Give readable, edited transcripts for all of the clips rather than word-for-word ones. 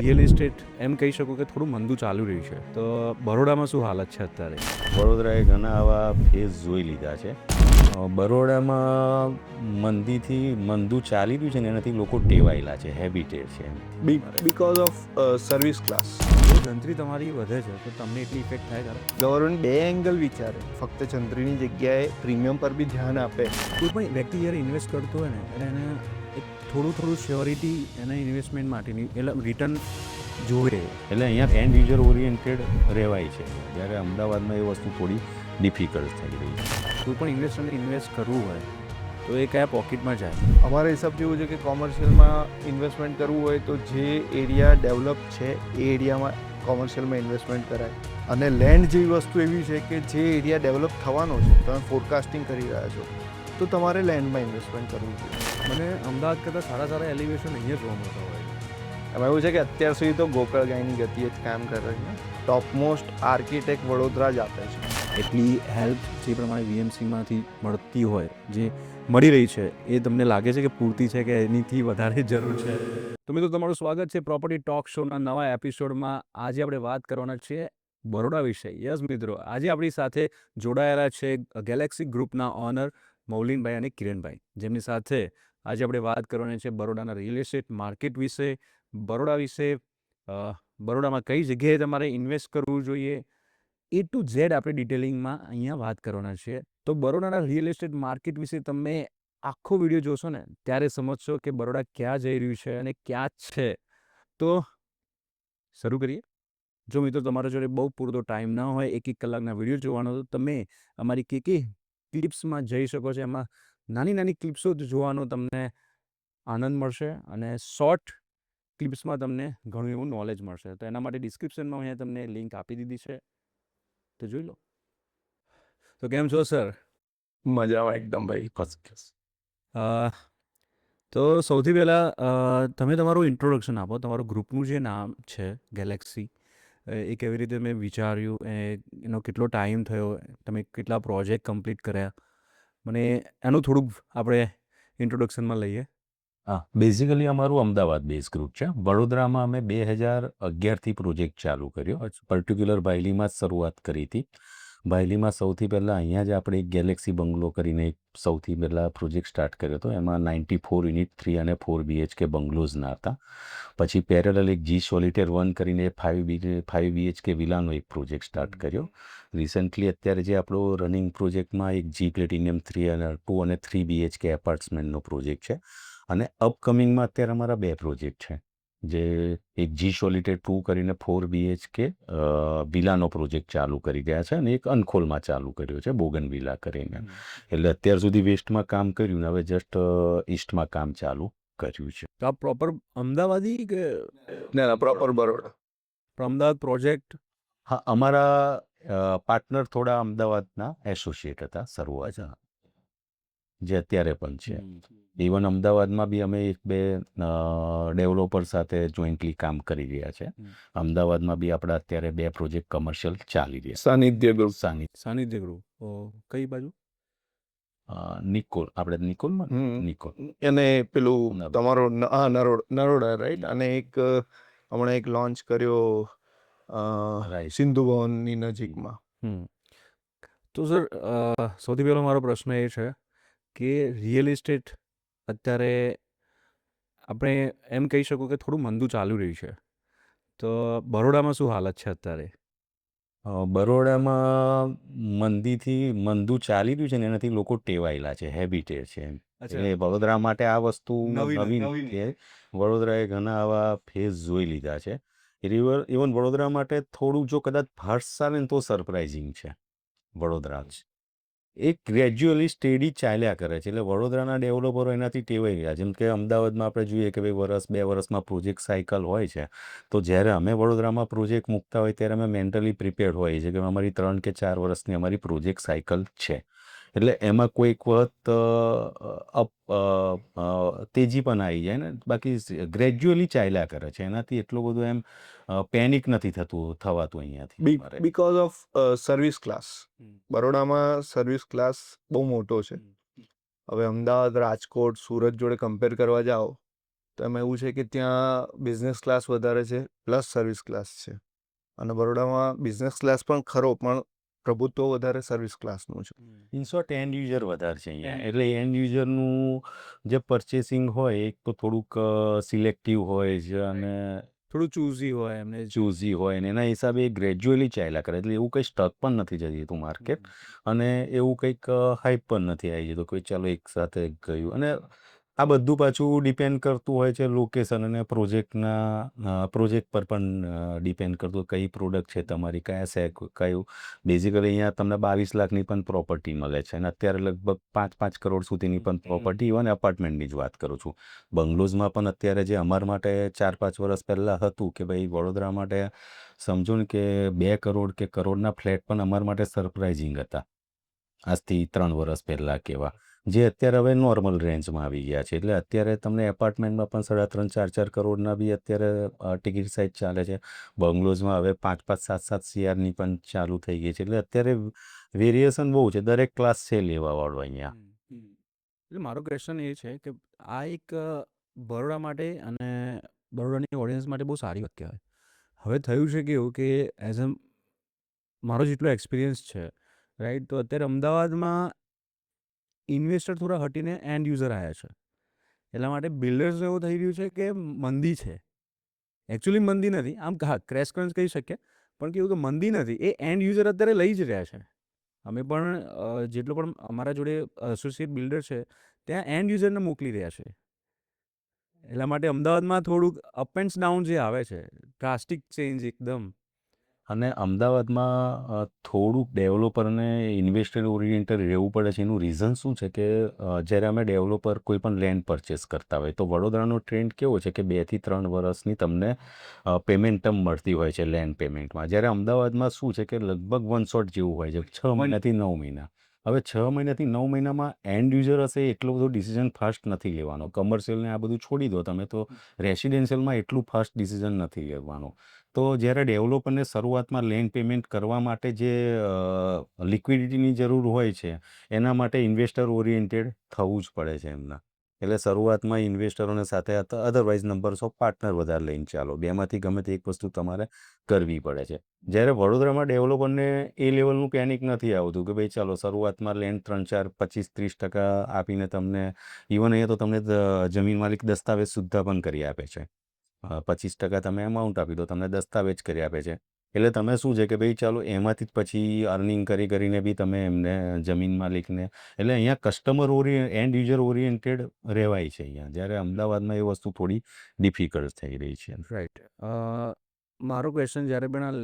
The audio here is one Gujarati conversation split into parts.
રિયલ એસ્ટેટ એમ કહી શકું કે થોડું મંદું ચાલુ રહ્યું છે. તો બરોડામાં શું હાલત છે અત્યારે? વડોદરાએ ઘણા આવા ફેઝ જોઈ લીધા છે. બરોડામાં મંદીથી મંદું ચાલી રહ્યું છે ને એનાથી લોકો ટેવાયેલા છે, હેબિટેડ છે. Because of service class. જો જંત્રી તમારી વધે છે તો તમને એટલી ઇફેક્ટ થાય ખરા? ગવર્મેન્ટ બે એંગલ વિચારે, ફક્ત જંત્રીની જગ્યાએ પ્રીમિયમ પર બી ધ્યાન આપે. કોઈ પણ વ્યક્તિ જ્યારે ઇન્વેસ્ટ કરતો હોય ને એટલે એને એક થોડું શ્યોરિટી એના ઇન્વેસ્ટમેન્ટ માટેની એટલે રિટર્ન જોવે. એટલે અહીંયા એન્ડ યુઝર ઓરિએન્ટેડ રહેવાય છે, જ્યારે અમદાવાદમાં એ વસ્તુ થોડી ડિફિકલ્ટ થઈ રહી છે. કોઈ પણ ઇન્વેસ્ટરને ઇન્વેસ્ટ કરવું હોય તો એ કયા પોકેટમાં જાય? અમારા હિસાબથી એવું છે કે કોમર્શિયલમાં ઇન્વેસ્ટમેન્ટ કરવું હોય તો જે એરિયા ડેવલપ છે એ એરિયામાં કોમર્શિયલમાં ઇન્વેસ્ટમેન્ટ કરાય. અને લેન્ડ જેવી વસ્તુ એવી છે કે જે એરિયા ડેવલપ થવાનો છે, તમે ફોરકાસ્ટિંગ કરી રહ્યા છો, તો તમારે લેન્ડમાં ઇન્વેસ્ટમેન્ટ કરવું જોઈએ. મને અમદાવાદ કરતાં સારા એલિવેશન અહીંયા જોવા મળતા હોય છે. એમાં એવું છે કે અત્યાર સુધી તો ગોકળ ગાયની ગતિએ જ કામ કરે છે. ટોપમોસ્ટ આર્કિટેક્ટ વડોદરા જ આપે છે. એટલી હેલ્પ જે પ્રમાણે વીએમસીમાંથી મળતી હોય, જે મળી રહી છે, એ તમને લાગે છે કે પૂરતી છે કે એનીથી વધારે જરૂર છે? તો મિત્રો, તમારું સ્વાગત છે પ્રોપર્ટી ટોક શોના નવા એપિસોડમાં. આજે આપણે વાત કરવાના છીએ બરોડા વિશે. યસ મિત્રો, આજે આપણી સાથે જોડાયેલા છે ગેલેક્સી ગ્રુપના ઓનર મૌલિનભાઈ અને કિરણભાઈ, જેમની સાથે આજે આપણે વાત કરવાની છે બરોડાના રિયલ એસ્ટેટ માર્કેટ વિશે, બરોડા વિશે, બરોડામાં કઈ જગ્યાએ તમારે ઇન્વેસ્ટ કરવું જોઈએ, એ ટુ ઝેડ આપણે ડિટેલિંગમાં અહીંયા વાત કરવાના છીએ. તો બરોડાના રિયલ એસ્ટેટ માર્કેટ વિશે તમે આખો વિડીયો જોશો ને ત્યારે સમજશો કે બરોડા ક્યાં જઈ રહ્યું છે અને ક્યાં છે. તો શરૂ કરીએ. જો મિત્રો તમારા જોડે બહુ પૂરતો ટાઈમ ના હોય, એક કલાકના વિડીયો જોવાનો, તો તમે અમારી ક્લિપ્સમાં જઈ શકો છો. એમાં નાની ક્લિપ્સો જોવાનો તમને આનંદ મળશે અને શોર્ટ ક્લિપ્સમાં તમને ઘણું એવું નોલેજ મળશે. તો એના માટે ડિસ્ક્રિપ્શનમાં અહીંયા તમને લિંક આપી દીધી છે, તો જોઈ લો. તો કેમ છો સર? મજામાં એકદમ ભાઈ, ફર્સ્ટ ક્લાસ. તો સૌથી પહેલાં તમે તમારું ઇન્ટ્રોડક્શન આપો. તમારું ગ્રુપનું જે નામ છે ગેલેક્સી, એ કેવી રીતે મેં વિચાર્યું, એનો કેટલો ટાઈમ થયો, તમે કેટલા પ્રોજેક્ટ કમ્પ્લીટ કર્યા, મને એનું થોડુંક આપણે ઇન્ટ્રોડક્શનમાં લઈએ. હા, બેઝિકલી અમારું અમદાવાદ બેઝ ગ્રુપ છે. વડોદરામાં અમે 2011થી પ્રોજેક્ટ ચાલુ કર્યો. પર્ટિક્યુલર બાયલીમાં જ શરૂઆત કરી હતી. બાયલીમાં સૌથી પહેલાં અહીંયા જ આપણે એક ગેલેક્સી બંગલો કરીને એક સૌથી પહેલાં પ્રોજેક્ટ સ્ટાર્ટ કર્યો હતો. એમાં 94 યુનિટ 3 અને 4 BHK બંગલોઝના હતા. પછી પેરેલલ એક જી સોલિટેર 1 કરીને 5 BHK વિલાનો એક પ્રોજેક્ટ સ્ટાર્ટ કર્યો. રિસન્ટલી અત્યારે જે આપણો રનિંગ પ્રોજેક્ટમાં એક જી પ્લેટિનિયમ 2 અને 3 BHK એપાર્ટમેન્ટનો પ્રોજેક્ટ છે. અને અપકમિંગમાં અત્યારે અમારા બે પ્રોજેક્ટ છે, જે એક જી સોલિટેડ 2 કરીને 4 BHK વિલાનો પ્રોજેક્ટ ચાલુ કરી રહ્યા છે અને એક અનખોલમાં ચાલુ કર્યો છે, બોગન વિલા કરીને. એટલે અત્યાર સુધી વેસ્ટમાં કામ કર્યું ને હવે જસ્ટ ઈસ્ટમાં કામ ચાલુ કર્યું છે. તો આ પ્રોપર અમદાવાદી કે ના, પ્રોપર બરોડા. અમદાવાદ પ્રોજેક્ટ? હા, અમારા પાર્ટનર થોડા અમદાવાદના એસોસિએટ હતા શરૂઆતમાં, જે અત્યારે પણ છે. ઇવન અમદાવાદમાં બી અમે એક બે ડેવલપર સાથે જોઈન્ટલી કામ કરી રહ્યા છે. અમદાવાદમાં બી આપણા અત્યારે બે પ્રોજેક્ટ કમર્શિયલ ચાલી રહ્યા. સાનિધ્ય ગ્રુપ. સાનિધ્ય ગ્રુપ. કઈ બાજુ? નિકોલ, આપણે નિકોલમાં નિકોલ. અને પેલું તમારો નરોડા રાઈટ. અને એક હમણાં એક લોન્ચ કર્યો સિંધુ ભવનની નજીકમાં. તો સર, સૌથી પહેલો મારો પ્રશ્ન એ છે કે રિયલ એસ્ટેટ અત્યારે આપણે એમ કહી શકું કે થોડું મંદું ચાલુ રહ્યું છે. તો બરોડામાં શું હાલત છે અત્યારે? બરોડામાં મંદીથી મંદું ચાલી રહ્યું છે ને એનાથી લોકો ટેવાયેલા છે, હેબિટેડ છે. એટલે વડોદરા માટે આ વસ્તુ નવીન છે. વડોદરાએ ઘણા આવા ફેઝ જોઈ લીધા છે. ઇવન વડોદરા માટે થોડું જો કદાચ ફાસ્ટ ચાલે ને તો સરપ્રાઇઝિંગ છે વડોદરા જ. એ ગ્રેજ્યુઅલી સ્ટેડી ચાલ્યા કરે છે. એટલે વડોદરાના ડેવલપરો એનાથી ટેવાઈ ગયા. જેમ કે અમદાવાદમાં આપણે જોઈએ કે ભાઈ વર્ષ 2 વર્ષમાં પ્રોજેક્ટ સાયકલ હોય છે, તો જ્યારે અમે વડોદરામાં પ્રોજેક્ટ મૂકતા હોય ત્યારે અમે મેન્ટલી પ્રિપેર્ડ હોઈએ છીએ કે અમારી 3 કે 4 વર્ષની અમારી પ્રોજેક્ટ સાયકલ છે. એટલે એમાં કોઈક વખત તેજી પણ આવી જાય ને, બાકી ગ્રેજ્યુઅલી ચાલ્યા કરે છે. એનાથી એટલું બધું એમ પેનિક નથી થવાતું અહીંયાથી. Because of service class. બરોડામાં સર્વિસ ક્લાસ બહુ મોટો છે. હવે અમદાવાદ, રાજકોટ, સુરત જોડે કમ્પેર કરવા જાઓ તો એમાં એવું છે કે ત્યાં બિઝનેસ ક્લાસ વધારે છે પ્લસ સર્વિસ ક્લાસ છે, અને બરોડામાં બિઝનેસ ક્લાસ પણ ખરો, પણ પ્રભુત્વ વધારે સર્વિસ ક્લાસનું છે. ઇન શોર્ટ એન્ડ યુઝર વધારે છે અહીંયા, એટલે એન્ડ યુઝરનું જે પર્ચેસિંગ હોય એક તો થોડુંક સિલેક્ટિવ હોય છે અને થોડું ચૂઝી હોય એમને ચૂઝી હોય ને એના હિસાબે ગ્રેજ્યુઅલી ચાલ્યા કરે, એટલે એવું કંઈ સ્ટક પણ નથી જતી તું માર્કેટ, અને એવું કંઈક હાઈપ પણ નથી આવી જતું કોઈ ચાલો એક સાથે ગયું. અને આ બધું પાછું ડિપેન્ડ કરતું હોય છે લોકેશન અને પ્રોજેક્ટ પર પણ ડિપેન્ડ કરતું કઈ પ્રોડક્ટ છે તમારી, કયું બેઝિકલી અહીંયા તમને 22 લાખની પણ પ્રોપર્ટી મળે છે, અને અત્યારે લગભગ 5 કરોડ સુધીની પણ પ્રોપર્ટી ઇવન એપાર્ટમેન્ટની જ વાત કરું છું. બંગલોઝમાં પણ અત્યારે જે અમારા માટે 4-5 વર્ષ પહેલાં હતું કે ભાઈ વડોદરા માટે સમજો ને કે 2 કરોડ કે કરોડના ફ્લેટ પણ અમારા માટે સરપ્રાઇઝિંગ હતા આજથી 3 વર્ષ પહેલાં કેવા, જે અત્યારે હવે નોર્મલ રેન્જમાં આવી ગયા છે. એટલે અત્યારે તમને એપાર્ટમેન્ટમાં પણ 3.5-4 કરોડના બી અત્યારે ટિકિટ સાઇઝ ચાલે છે. બંગલોઝમાં હવે 5-5, 7-7 CRની પણ ચાલુ થઈ ગઈ છે. એટલે અત્યારે વેરિએશન બહુ છે, દરેક ક્લાસ છે લેવાવાળો અહીંયા. એટલે મારો ક્વેશ્ચન એ છે કે આ એક બરોડા માટે અને બરોડાની ઓડિયન્સ માટે બહુ સારી વાત કહેવાય. હવે થયું છે કે એવું કે એઝ અ મારો જેટલો એક્સપિરિયન્સ છે રાઈટ, તો અત્યારે અમદાવાદમાં ઇન્વેસ્ટર થોડા હટીને એન્ડ યુઝર આવ્યા છે. એટલા માટે બિલ્ડર્સ એવું થઈ રહ્યું છે કે મંદી છે. એકચ્યુઅલી મંદી નથી, આમ હા ક્રેશ ક્રંચ કહી શકીએ, પણ કેવું કે મંદી નથી, એ એન્ડ યુઝર અત્યારે લઈ જ રહ્યા છે. અમે પણ જેટલો પણ અમારા જોડે એસોસિએટ બિલ્ડર છે ત્યાં એન્ડ યુઝરને મોકલી રહ્યા છે. એટલા માટે અમદાવાદમાં થોડુંક અપ એન્ડ ડાઉન જે આવે છે, ડ્રાસ્ટિક ચેન્જ એકદમ. અને અમદાવાદમાં થોડુંક ડેવલપરને ઇન્વેસ્ટર ઓરિએન્ટેડ રહેવું પડે છે. એનું રીઝન શું છે કે જ્યારે અમે ડેવલપર કોઈ પણ લેન્ડ પરચેસ કરતા હોય તો વડોદરાનો ટ્રેન્ડ કેવો છે કે 2 થી 3 વર્ષની તમને પેમેન્ટ ટર્મ મળતી હોય છે લેન્ડ પેમેન્ટમાં. જ્યારે અમદાવાદમાં શું છે કે લગભગ 1 શોટ જેવું હોય છે, 6 મહિનાથી 9 મહિના. હવે 6 મહિનાથી 9 મહિનામાં એન્ડ યુઝર હશે એટલો બધો ડિસિઝન ફાસ્ટ નથી લેવાનો. કમર્શિયલને આ બધું છોડી દો તમે, તો રેસિડેન્શિયલમાં એટલું ફાસ્ટ ડિસિઝન નથી લેવાનું. તો જ્યારે ડેવલપરને શરૂઆતમાં લેન્ડ પેમેન્ટ કરવા માટે જે લિક્વિડિટીની જરૂર હોય છે એના માટે ઇન્વેસ્ટર ઓરિએન્ટેડ થવું જ પડે છે એમના. એટલે શરૂઆતમાં ઇન્વેસ્ટરોને સાથે અધરવાઇઝ નંબર્સ ઓફ પાર્ટનર વધારે લઈને ચાલો, બેમાંથી ગમે તે એક વસ્તુ તમારે કરવી પડે છે. જ્યારે વડોદરામાં ડેવલપરને એ લેવલનું પેનિક નથી આવતું કે ભાઈ ચાલો શરૂઆતમાં લેન્ડ 3-4, 25-30% આપીને તમને, ઇવન અહીંયા તો તમને જમીન માલિક દસ્તાવેજ સુદ્ધા પણ કરી આપે છે. 25% તમે અમાઉન્ટ આપી દો, તમને દસ્તાવેજ કરી આપે છે. એટલે તમે શું છે કે ભાઈ ચાલો એમાંથી જ પછી અર્નિંગ કરીને બી તમે એમને જમીન માલિકને, એટલે અહીંયા કસ્ટમર એન્ડ યુઝર ઓરિએન્ટેડ રહેવાય છે અહીંયા. જ્યારે અમદાવાદમાં એ વસ્તુ થોડી ડિફિકલ્ટ થઈ રહી છે. રાઈટ. મારો ક્વેશ્ચન જ્યારે પણ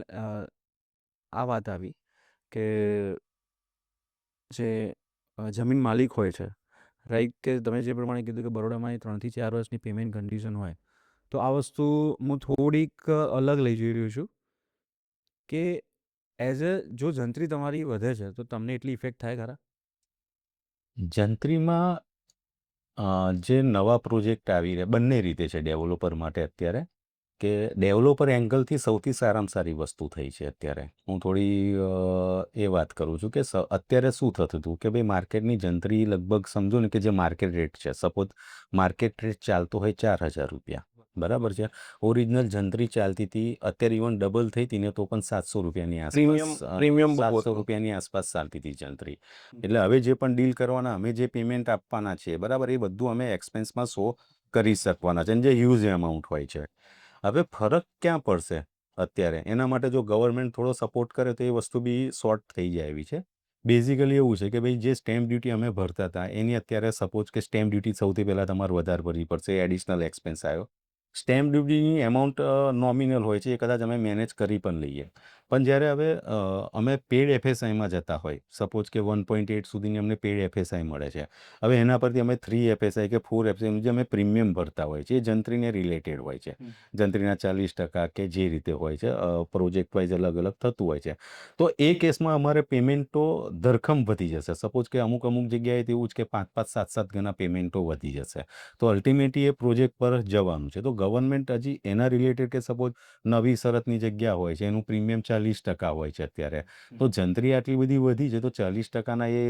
આ વાત આવી કે જે જમીન માલિક હોય છે રાઈટ, કે તમે જે પ્રમાણે કીધું કે બરોડામાં 3 થી 4 વર્ષની પેમેન્ટ કન્ડિશન હોય, તો આ વસ્તુ હું થોડીક અલગ લઈ જઈ રહ્યો છું કે એઝ અ જો જંત્રી તમારી વધે છે તો તમને એટલી ઇફેક્ટ થાય ખરા? જંત્રીમાં જે નવા પ્રોજેક્ટ આવી રહ્યા બંને રીતે છે ડેવલપર માટે અત્યારે, કે ડેવલપર એંગલથી સૌથી સારામાં સારી વસ્તુ થઈ છે અત્યારે. હું થોડી એ વાત કરું છું કે અત્યારે શું થતું હતું કે ભાઈ માર્કેટની જંત્રી લગભગ સમજો ને કે જે માર્કેટ રેટ છે, સપોઝ માર્કેટ રેટ ચાલતો હોય 4,000 રૂપિયા, બરાબર છે. ઓરિજિનલ જંત્રી ચાલતી હતી, અત્યારે ઇવન ડબલ થઈ હતી ને તો પણ 700 રૂપિયાની આસપાસ, પ્રીમિયમ 700 રૂપિયાની આસપાસ ચાલતી હતી જંત્રી. એટલે હવે જે પણ ડીલ કરવાના, અમે જે પેમેન્ટ આપવાના છે બરાબર, એ બધું અમે એક્સપેન્સમાં શો કરી શકવાના છે, અને જે હ્યુઝ એમાઉન્ટ હોય છે. હવે ફરક ક્યાં પડશે અત્યારે? એના માટે જો ગવર્મેન્ટ થોડો સપોર્ટ કરે તો એ વસ્તુ બી શોર્ટ થઈ જાય એવી છે. બેઝિકલી એવું છે કે ભાઈ જે સ્ટેમ્પ ડ્યુટી અમે ભરતા હતા એની અત્યારે સપોઝ કે સ્ટેમ્પ ડ્યુટી સૌથી પહેલાં તમારે વધારે ભરવી પડશે, એડિશનલ એક્સપેન્સ આવ્યો. સ્ટેમ્પ ડ્યુટીની એમાઉન્ટ નોમિનલ હોય છે, એ કદાચ અમે મેનેજ કરી પણ લઈએ. પણ જ્યારે હવે અમે પેડ એફએસઆઈમાં જતા હોય, સપોઝ કે 1.8 સુધીની અમને પેડ એફએસઆઈ મળે છે, હવે એના પરથી અમે 3 એફએસઆઈ કે 4 એફએસઆઈ જે અમે પ્રીમિયમ ભરતા હોય છે એ જંત્રીને રિલેટેડ હોય છે. જંત્રીના 40% કે જે રીતે હોય છે, પ્રોજેક્ટ વાઇઝ અલગ અલગ થતું હોય છે. તો એ કેસમાં અમારે પેમેન્ટો ધરખમ વધી જશે. સપોઝ કે અમુક જગ્યાએ તેવું જ કે 5-5, 7-7 ગણા પેમેન્ટો વધી જશે. તો અલ્ટિમેટલી એ પ્રોજેક્ટ પર જવાનું છે. તો ગવર્મેન્ટ હજી એના રિલેટેડ કે સપોઝ નવી શરતની જગ્યા હોય છે, એનું પ્રીમિયમ 40% હોય છે અત્યારે. તો જંત્રી આટલી બધી વધી છે તો 40%ના એ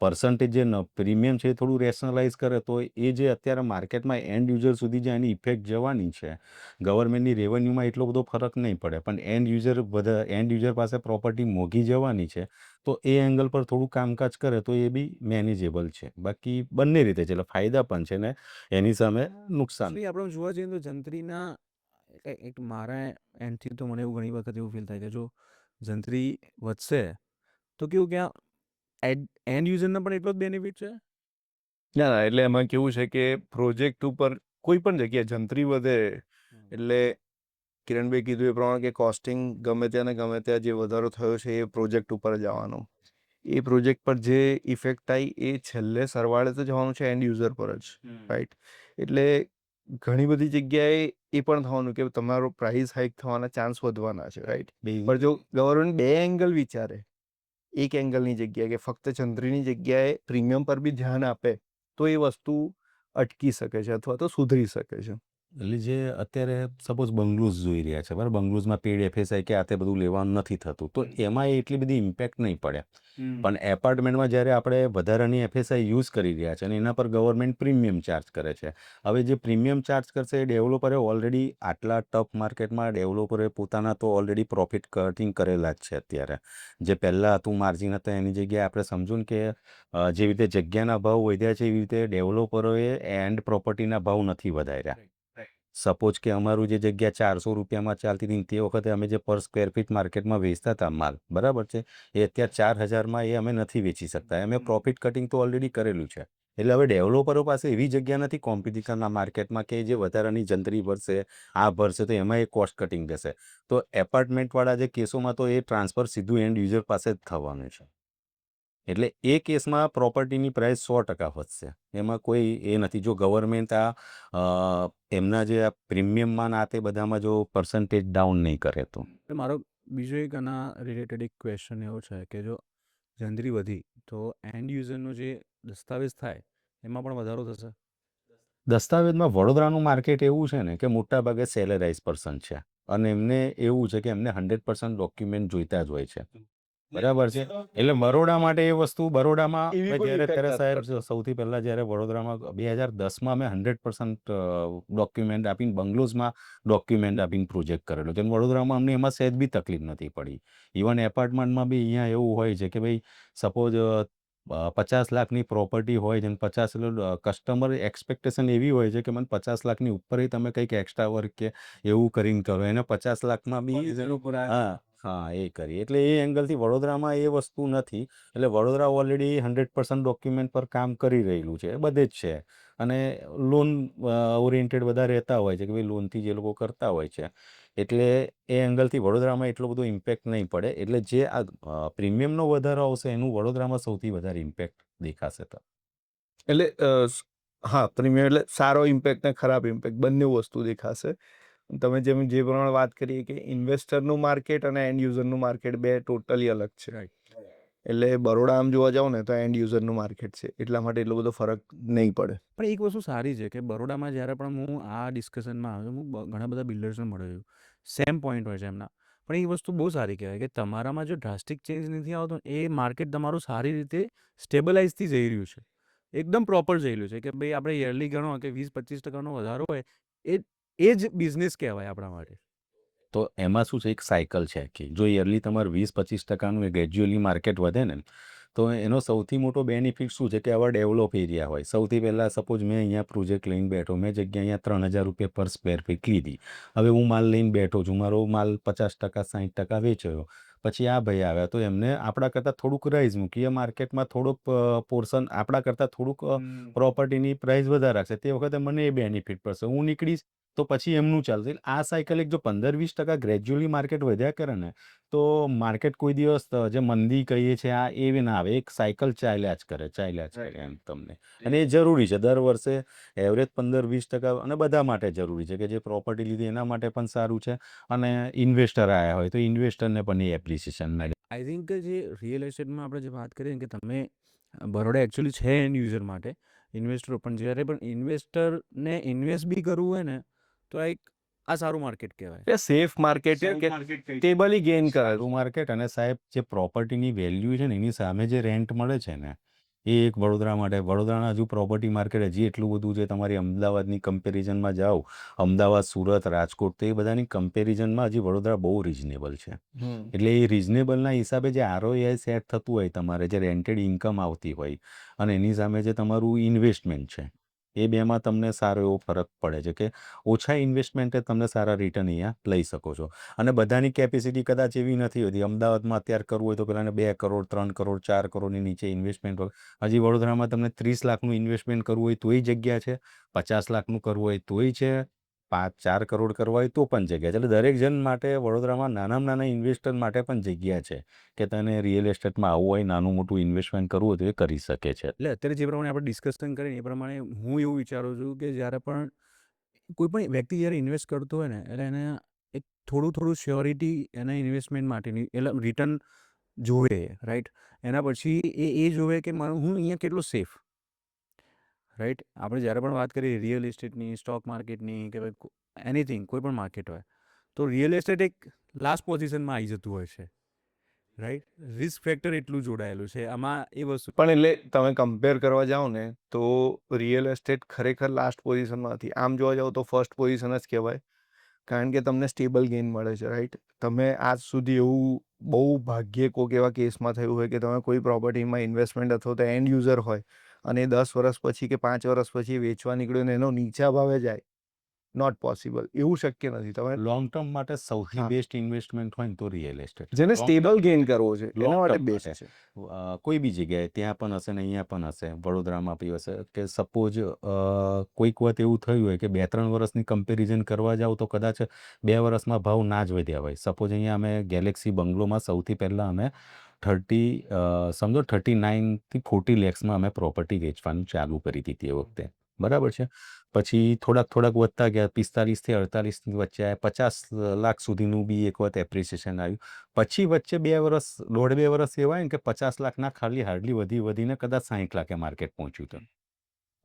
પર્સન્ટેજ જે પ્રીમિયમ છે એ થોડું રેશનલાઇઝ કરે તો એ જે અત્યારે માર્કેટમાં એન્ડ યુઝર સુધી જે એની ઇફેક્ટ જવાની છે, ગવર્મેન્ટની રેવન્યુમાં એટલો બધો ફરક નહીં પડે, પણ એન્ડ યુઝર પાસે પ્રોપર્ટી મોંઘી જવાની છે, તો એ એંગલ પર થોડું કામકાજ કરે તો એ બી મેનેજેબલ છે. બાકી બંને રીતે છે, એટલે ફાયદા પણ છે ને એની સામે નુકસાન. આપણે જોવા જઈએ તો જંત્રીના એક મારા એન્ડથી તો મને એવું ઘણી વખત એવું ફીલ થાય કે જો જંત્રી વધશે તો કેવું કે એન્ડ યુઝરને પણ એટલો જ બેનિફિટ છે. ના એટલે એમાં કેવું છે કે પ્રોજેક્ટ ઉપર કોઈ પણ જગ્યાએ જંત્રી વધે એટલે કિરણભાઈ કીધું એ પ્રમાણે કે કોસ્ટિંગ ગમે ત્યાં ને ગમે ત્યાં જે વધારો થયો છે એ પ્રોજેક્ટ ઉપર જ આવવાનો. એ પ્રોજેક્ટ પર જે ઇફેક્ટ આવી એ છેલ્લે સરવાળે તો જવાનું છે એન્ડ યુઝર પર જ, રાઈટ. એટલે ઘણી બધી જગ્યાએ એ પણ થવાનું કે તમારો પ્રાઇસ હાઇક થવાના ચાન્સ વધવાના છે, રાઈટ. પણ જો ગવર્મેન્ટ બે એંગલ વિચારે, એક એંગલની જગ્યાએ કે ફક્ત જંત્રીની જગ્યાએ પ્રીમિયમ પર બી ધ્યાન આપે તો એ વસ્તુ અટકી શકે છે અથવા તો સુધરી શકે છે. એટલે જે અત્યારે સપોઝ બંગલોઝ જોઈ રહ્યા છે, બરાબર, બંગલોઝમાં પેડ FSI કે આ તે બધું લેવાનું નથી થતું, તો એમાં એટલી બધી ઇમ્પેક્ટ નહીં પડે. પણ એપાર્ટમેન્ટમાં જ્યારે આપણે વધારાની FSI યુઝ કરી રહ્યા છે અને એના પર ગવર્મેન્ટ પ્રીમિયમ ચાર્જ કરે છે, હવે જે પ્રીમિયમ ચાર્જ કરશે એ ડેવલપરે ઓલરેડી આટલા ટફ માર્કેટમાં ડેવલપરે પોતાના તો ઓલરેડી પ્રોફિટ કટિંગ કરેલા જ છે. અત્યારે જે પહેલાં હતું માર્જિન હતા એની જગ્યાએ આપણે સમજવું ને કે જેવી રીતે જગ્યાના ભાવ વધ્યા છે એવી રીતે ડેવલપરોએ એન્ડ પ્રોપર્ટીના ભાવ નથી વધાર્યા. સપોઝ કે અમારું જે જગ્યા 400 રૂપિયામાં ચાલતી હતી તે વખતે અમે જે પર સ્ક્વેર ફીટ માર્કેટમાં વેચતા હતા માલ, બરાબર છે, એ અત્યારે 4000માં એ અમે નથી વેચી શકતા. અમે પ્રોફિટ કટિંગ તો ઓલરેડી કરેલું છે. એટલે હવે ડેવલપરો પાસે એવી જગ્યા નથી કોમ્પિટિશનના માર્કેટમાં કે જે વધારાની જંત્રી ભરશે, આ ભરશે, તો એમાં એ કોસ્ટ કટિંગ થશે. તો એપાર્ટમેન્ટવાળા જે કેસોમાં તો એ ટ્રાન્સફર સીધું એન્ડ યુઝર પાસે જ થવાનું છે. એટલે એ કેસમાં પ્રોપર્ટીની પ્રાઇસ 100% વધશે, એમાં કોઈ એ નથી. જો ગવર્મેન્ટ એમના જે આ પ્રીમિયમમાં ના તે બધામાં જો પર્સન્ટેજ ડાઉન નહીં કરે તો. મારો બીજો એક આના રિલેટેડ એક ક્વેશ્ચન એવો છે કે જો જંત્રી વધી તો એન્ડ યુઝરનો જે દસ્તાવેજ થાય એમાં પણ વધારો થશે. દસ્તાવેજમાં વડોદરાનું માર્કેટ એવું છે ને કે મોટાભાગે સેલેરાઇઝ પર્સન છે અને એમને એવું છે કે એમને 100% ડોક્યુમેન્ટ જોઈતા જ હોય છે, બરાબર છે. એટલે બરોડા માટે એ વસ્તુ બરોડામાં જ્યારે સાહેબ સૌથી પહેલા જ્યારે વડોદરામાં 2010માં અમે 100% ડોક્યુમેન્ટ આપીને બંગલોઝમાં ડોક્યુમેન્ટ આપીને પ્રોજેક્ટ કરેલો છે. વડોદરામાં અમને એમાં સહેજ બી તકલીફ નથી પડી. ઇવન એપાર્ટમેન્ટમાં બી અહીંયા એવું હોય છે કે ભાઈ સપોઝ 50 લાખની પ્રોપર્ટી હોય છે, 50 કસ્ટમર એક્સપેક્ટેશન એવી હોય છે કે મને 50 લાખની ઉપર તમે કંઈક એક્સ્ટ્રા વર્ક કે એવું કરીને કરો, એને 50 લાખમાં બી હા એ કરી. એટલે એ એંગલથી વડોદરામાં એ વસ્તુ નથી. એટલે વડોદરા ઓલરેડી 100% ડોક્યુમેન્ટ પર કામ કરી રહેલું છે, બધે જ છે. અને લોન ઓરિએન્ટેડ બધા રહેતા હોય છે કે ભાઈ લોનથી જે લોકો કરતા હોય છે, એટલે એ એંગલથી વડોદરામાં એટલો બધો ઇમ્પેક્ટ નહીં પડે. એટલે જે આ પ્રીમિયમનો વધારો આવશે એનું વડોદરામાં સૌથી વધારે ઇમ્પેક્ટ દેખાશે. તો એટલે હા, પ્રીમિયમ એટલે સારો ઇમ્પેક્ટ ને ખરાબ ઇમ્પેક્ટ બંને વસ્તુ દેખાશે. તમે જે પ્રમાણે વાત કરીએ કે ઇન્વેસ્ટરનું માર્કેટ અને એન્ડ યુઝરનું માર્કેટ બે ટોટલી અલગ છે, રાઈટ. એટલે બરોડા આમ જોવા જાવ ને તો એન્ડ યુઝરનું માર્કેટ છે, એટલા માટે એટલો બધો ફરક નહીં પડે. પણ એક વસ્તુ સારી છે કે બરોડામાં જ્યારે પણ હું આ ડિસ્કશનમાં આવ્યો, હું ઘણા બધા બિલ્ડર્સને મળ્યો છું, સેમ પોઈન્ટ હોય છે એમના. પણ એ વસ્તુ બહુ સારી કહેવાય કે તમારામાં જો ડ્રાસ્ટિક ચેન્જ નથી આવતો, એ માર્કેટ તમારું સારી રીતે સ્ટેબલાઇઝથી જઈ રહ્યું છે, એકદમ પ્રોપર જઈ રહ્યું છે કે ભાઈ આપણે યરલી ગણો કે 20-25% વધારો હોય, એ જ બિઝનેસ કહેવાય આપણા માટે. તો એમાં શું છે, એક સાયકલ છે કે જો યરલી તમારું 20-25% ગ્રેજ્યુઅલી માર્કેટ વધે ને, તો એનો સૌથી મોટો બેનિફિટ શું છે કે આવા ડેવલપ એરિયા હોય. સૌથી પહેલાં સપોઝ મેં અહીંયા પ્રોજેક્ટ લઈને બેઠો, મેં જગ્યા અહીંયા 3000 રૂપિયા પર સ્ક્વેર ફીટ લીધી. હવે હું માલ લઈને બેઠો છું, મારો માલ 50% 60% વેચાયો. પછી આ ભાઈ આવ્યા તો એમને આપણા કરતાં થોડુંક રાઇઝ મૂકી, એ માર્કેટમાં થોડુંક પોર્શન આપણા કરતાં થોડુંક પ્રોપર્ટીની પ્રાઇસ વધારે રાખશે. તે વખતે મને એ બેનિફિટ પડશે, હું નીકળીશ તો પછી એમનું ચાલશે. આ સાયકલ એક જો 15-20% ગ્રેજ્યુઅલી માર્કેટ વધ્યા કરે ને, તો માર્કેટ કોઈ દિવસ જે મંદી કહીએ છીએ આ એવી ના આવે. એક સાયકલ ચાલ્યા જ કરે એમ તમને. અને એ જરૂરી છે. દર વર્ષે એવરેજ 15-20% અને બધા માટે જરૂરી છે કે જે પ્રોપર્ટી લીધી એના માટે પણ સારું છે, અને ઇન્વેસ્ટર આવ્યા હોય તો ઇન્વેસ્ટરને પણ એ એપ્રિસિએશન મળે. આઈ થિંક કે જે રિયલ એસ્ટેટમાં આપણે જે વાત કરીએ કે તમે બરોડા એકચ્યુઅલી છે એન્ડ યુઝર માટે, ઇન્વેસ્ટરો પણ જ્યારે પણ ઇન્વેસ્ટરને ઇન્વેસ્ટ બી કરવું હોય ને તો આ સારું માર્કેટ કહેવાય. એ સેફ માર્કેટ સ્ટેબલી ગેઇન કરે સારું માર્કેટ. અને સાહેબ જે પ્રોપર્ટીની વેલ્યુ છે ને એની સામે જે રેન્ટ મળે છે ને, એ એક વડોદરા માટે. વડોદરાના હજુ પ્રોપર્ટી માર્કેટ હજી એટલું બધું છે, તમારી અમદાવાદની કમ્પેરિઝનમાં જાઓ, અમદાવાદ, સુરત, રાજકોટ, તો એ બધાની કમ્પેરિઝનમાં હજી વડોદરા બહુ રિઝનેબલ છે. એટલે એ રિઝનેબલના હિસાબે જે ROI સેટ થતું હોય તમારે, જે રેન્ટેડ ઇન્કમ આવતી હોય અને એની સામે જે તમારું ઇન્વેસ્ટમેન્ટ છે, એ બેમાં તમને સારો એવો ફરક પડે છે કે ઓછા ઇન્વેસ્ટમેન્ટે તમને સારા રિટર્ન અહીંયા લઈ શકો છો. અને બધાની કેપેસિટી કદાચ એવી નથી હોતી. અમદાવાદમાં અત્યારે કરવું હોય તો પેલાને 2 કરોડ, 3 કરોડ, 4 કરોડની નીચે ઇન્વેસ્ટમેન્ટ હોય. હજી વડોદરામાં તમને 30 લાખનું ઇન્વેસ્ટમેન્ટ કરવું હોય તોય જગ્યા છે, 50 લાખનું કરવું હોય તોય છે, 4 કરોડ કરવા હોય તો પણ જગ્યા છે. એટલે દરેક જણ માટે વડોદરામાં નાનામાં નાના ઇન્વેસ્ટર માટે પણ જગ્યા છે કે તને રિયલ એસ્ટેટમાં આવવું હોય, નાનું મોટું ઇન્વેસ્ટમેન્ટ કરવું હોય તો એ કરી શકે છે. એટલે અત્યારે જે પ્રમાણે આપણે ડિસ્કશન કરીએ એ પ્રમાણે હું એવું વિચારું છું કે જ્યારે પણ કોઈ પણ વ્યક્તિ જ્યારે ઇન્વેસ્ટ કરતો હોય ને, એટલે એને એક થોડું શ્યોરિટી એના ઇન્વેસ્ટમેન્ટ માટેની, એટલે રિટર્ન જોવે, રાઈટ. એના પછી એ જોવે કે હું અહીંયા કેટલો સેફ, રાઈટ. આપણે જ્યારે પણ વાત કરીએ રિયલ એસ્ટેટની, સ્ટોક માર્કેટની, કે ભાઈ એનીથિંગ, કોઈ પણ માર્કેટ હોય, તો રિયલ એસ્ટેટ એક લાસ્ટ પોઝિશનમાં આવી જતું હોય છે, રાઈટ. રિસ્ક ફેક્ટર એટલું જોડાયેલું છે આમાં એ વસ્તુ. પણ એટલે તમે કમ્પેર કરવા જાઓ ને તો રિયલ એસ્ટેટ ખરેખર લાસ્ટ પોઝિશનમાં નથી. આમ જોવા જાઓ તો ફર્સ્ટ પોઝિશન જ કહેવાય, કારણ કે તમને સ્ટેબલ ગેઇન મળે છે, રાઈટ. તમે આજ સુધી એવું બહુ ભાગ્યે કોઈક એવા કેસમાં થયું હોય કે તમે કોઈ પ્રોપર્ટીમાં ઇન્વેસ્ટમેન્ટ અથવા તો એન્ડ યુઝર હોય અને 10 વર્ષ પછી કે 5 વર્ષ પછી વેચવા નીકળ્યો ને એનો નીચા ભાવે જાય, નોટ પોસિબલ. એવું શક્ય નથી. તમે લોંગ ટર્મ માટે સૌથી હા. બેસ્ટ ઇન્વેસ્ટમેન્ટ હોય ને તો રિયલ એસ્ટેટ. જેને Long સ્ટેબલ ગેઇન કરવો છે long એના માટે term બેસ્ટ માટે. છે. કોઈ બી જગ્યાએ ત્યાં પણ હશે ને અહીંયા પણ હશે, વડોદરામાં બી હશે. કે સપોઝ કોઈક વખત એવું થયું હોય કે 2-3 વર્ષની કમ્પેરિઝન કરવા જાવ તો કદાચ 2 વર્ષમાં ભાવ ના જ વધ્યા હોય. સપોઝ અહીંયા અમે ગેલેક્સી બંગલોમાં સૌથી પહેલાં અમે 39 થી 40 લેક્સમાં અમે પ્રોપર્ટી વેચવાનું ચાલુ કરી હતી તે વખતે, બરાબર છે. પછી થોડાક વધતા ગયા, 45 થી 48 ની વચ્ચે આવ્યા, 50 લાખ સુધીનું બી એક વખત એપ્રિસિએશન આવ્યું. પછી વચ્ચે 2 વર્ષ, 1.5-2 વર્ષ એવા હોય ને કે 50 લાખના ખાલી હાર્ડલી વધીને કદાચ 60 લાખે માર્કેટ પહોંચ્યું હતું.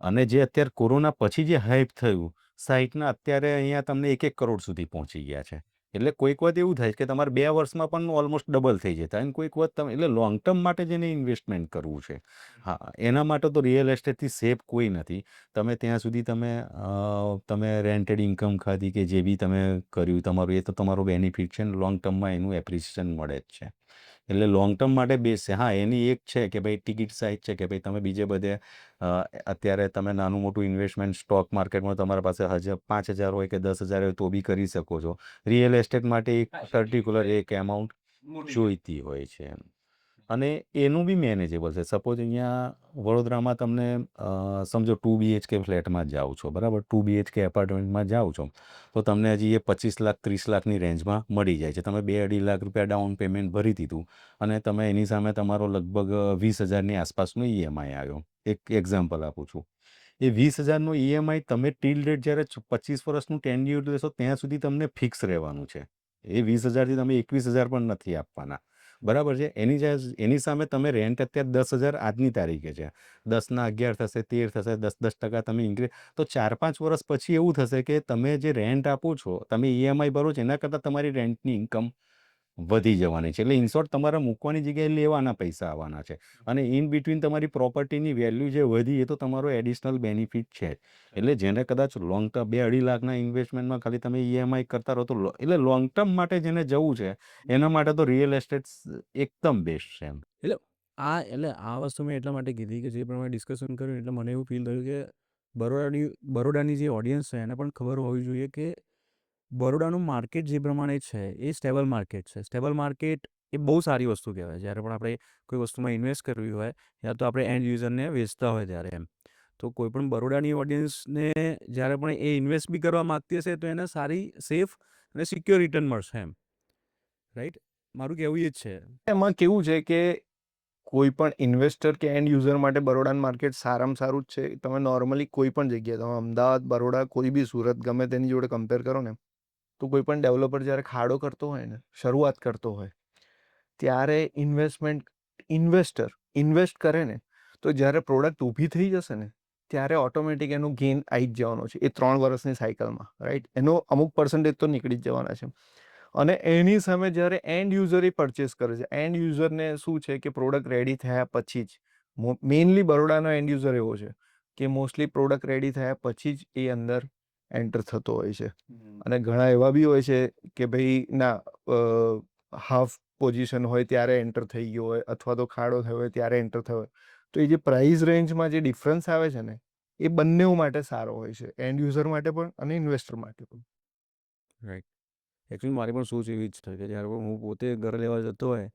અને જે અત્યારે કોરોના પછી જે હાઇપ થયું, 60ના અત્યારે અહીંયા તમને 1-1 કરોડ સુધી પહોંચી ગયા છે. એટલે કોઈક વખત એવું થાય કે તમારે 2 વર્ષમાં પણ ઓલમોસ્ટ ડબલ થઈ જતા. અને કોઈક વખત તમે, એટલે લોંગ ટર્મ માટે જેને ઇન્વેસ્ટમેન્ટ કરવું છે, હા, એના માટે તો રિયલ એસ્ટેટથી સેફ કોઈ નથી. તમે ત્યાં સુધી તમે રેન્ટેડ ઇન્કમ ખાધી કે જે બી તમે કર્યું તમારું, એ તો તમારો બેનિફિટ છે ને લોંગ ટર્મમાં એનું એપ્રિસિએશન મળે જ છે. એટલે લોંગ ટર્મ માટે બેસ્ટ છે. હા, એની એક છે કે ભાઈ ટિકિટ સાઇઝ છે કે ભાઈ તમે બીજે બધે અત્યારે તમે નાનું મોટું ઇન્વેસ્ટમેન્ટ સ્ટોક માર્કેટમાં તમારા પાસે 5,000 હોય કે 10,000 હોય તો બી કરી શકો છો. રિયલ એસ્ટેટ માટે એક પર્ટિક્યુલર એક એમાઉન્ટ જોઈતી હોય છે. અને એનું બી મેનેજેબલ છે. સપોઝ અહીંયા વડોદરામાં તમને સમજો 2 BHK ફ્લેટમાં જાઓ છો, બરાબર, 2 BHK એપાર્ટમેન્ટમાં જાઓ છો તો તમને હજી એ 25 લાખ 30 લાખની રેન્જમાં મળી જાય છે. તમે 2-2.5 લાખ રૂપિયા ડાઉન પેમેન્ટ ભરી દીધું અને તમે એની સામે તમારો લગભગ 20,000ની આસપાસનો EMI આવ્યો. એક એક્ઝામ્પલ આપું છું. એ 20,000નો EMI તમે ટીલ ડેટ જ્યારે 25 વર્ષનું ટેન્યુર લેશો ત્યાં સુધી તમને ફિક્સ રહેવાનું છે. એ 20,000થી તમે 21,000 પણ નથી આપવાના, બરાબર છે. એની સામે તમે રેન્ટ અત્યારે 10,000 આજની તારીખે છે, 10ના 11 થશે, 13 થશે, 10% તમે ઇન્ક્રીઝ, તો 4-5 વર્ષ પછી એવું થશે કે તમે જે રેન્ટ આપો છો, તમે EMI ભરો છો, એના કરતાં તમારી રેન્ટની ઇન્કમ વધી જવાની છે. એટલે ઇન શોર્ટ તમારે મૂકવાની જગ્યાએ લેવાના પૈસા આવવાના છે. અને ઇન બિટવીન તમારી પ્રોપર્ટીની વેલ્યુ જે વધી એ તો તમારો એડિશનલ બેનિફિટ છે. એટલે જેને કદાચ લોંગ ટર્મ 2-2.5 લાખના ઇન્વેસ્ટમેન્ટમાં ખાલી તમે EMI કરતા રહો તો એટલે લોંગ ટર્મ માટે જેને જવું છે એના માટે તો રિયલ એસ્ટેટ એકદમ બેસ્ટ છે એમ. એટલે આ વસ્તુ મેં એટલા માટે કીધી કે જે પ્રમાણે ડિસ્કશન કર્યું એટલે મને એવું ફીલ થયું કે બરોડાની જે ઓડિયન્સ છે એને પણ ખબર હોવી જોઈએ કે બરોડાનું માર્કેટ જે પ્રમાણે છે એ સ્ટેબલ માર્કેટ છે. સ્ટેબલ માર્કેટ એ બહુ સારી વસ્તુ કહેવાય. જ્યારે પણ આપણે કોઈ વસ્તુમાં ઇન્વેસ્ટ કરવી હોય યા તો આપણે એન્ડ યુઝરને વેચતા હોય ત્યારે એમ. તો કોઈ પણ બરોડાની ઓડિયન્સને જ્યારે પણ એ ઇન્વેસ્ટ બી કરવા માગતી હશે તો એને સારી, સેફ અને સિક્યોર રિટર્ન મળશે એમ, રાઈટ. મારું કહેવું એ જ છે. એમાં કેવું છે કે કોઈ પણ ઇન્વેસ્ટર કે એન્ડ યુઝર માટે બરોડાનું માર્કેટ સારામાં સારું જ છે. તમે નોર્મલી કોઈ પણ જગ્યાએ, તમે અમદાવાદ, બરોડા, કોઈ બી સુરત, ગમે તેની જોડે કમ્પેર કરો ને તો કોઈ પણ ડેવલપર જ્યારે ખાડો કરતો હોય ને, શરૂઆત કરતો હોય, ત્યારે ઇન્વેસ્ટર ઇન્વેસ્ટ કરે ને તો જ્યારે પ્રોડક્ટ ઊભી થઈ જશે ને ત્યારે ઓટોમેટિક એનું ગેઇન આવી જ જવાનો છે એ 3 વર્ષની સાયકલમાં, રાઈટ. એનો અમુક પર્સન્ટેજ તો નીકળી જ જવાના છે. અને એની સામે જ્યારે એન્ડ યુઝર એ પરચેસ કરે છે, એન્ડ યુઝરને શું છે કે પ્રોડક્ટ રેડી થયા પછી જ મેઇનલી બરોડાનો એન્ડ યુઝર એવો છે કે મોસ્ટલી પ્રોડક્ટ રેડી થયા પછી જ એ અંદર એન્ટર થતો હોય છે. અને ઘણા એવા બી હોય છે કે ભાઈ ના હાફ પોઝિશન હોય ત્યારે એન્ટર થઈ ગયો હોય અથવા તો ખાડો થયો હોય ત્યારે એન્ટર થયો હોય. તો એ જે પ્રાઇસ રેન્જમાં જે ડિફરન્સ આવે છે ને એ બંને માટે સારો હોય છે, એન્ડ યુઝર માટે પણ અને ઇન્વેસ્ટર માટે પણ. રાઈટ. એકચ્યુઅલી મારી પણ સોચ એવી જ છે કે જ્યારે પણ હું પોતે ઘરે લેવા જતો હોય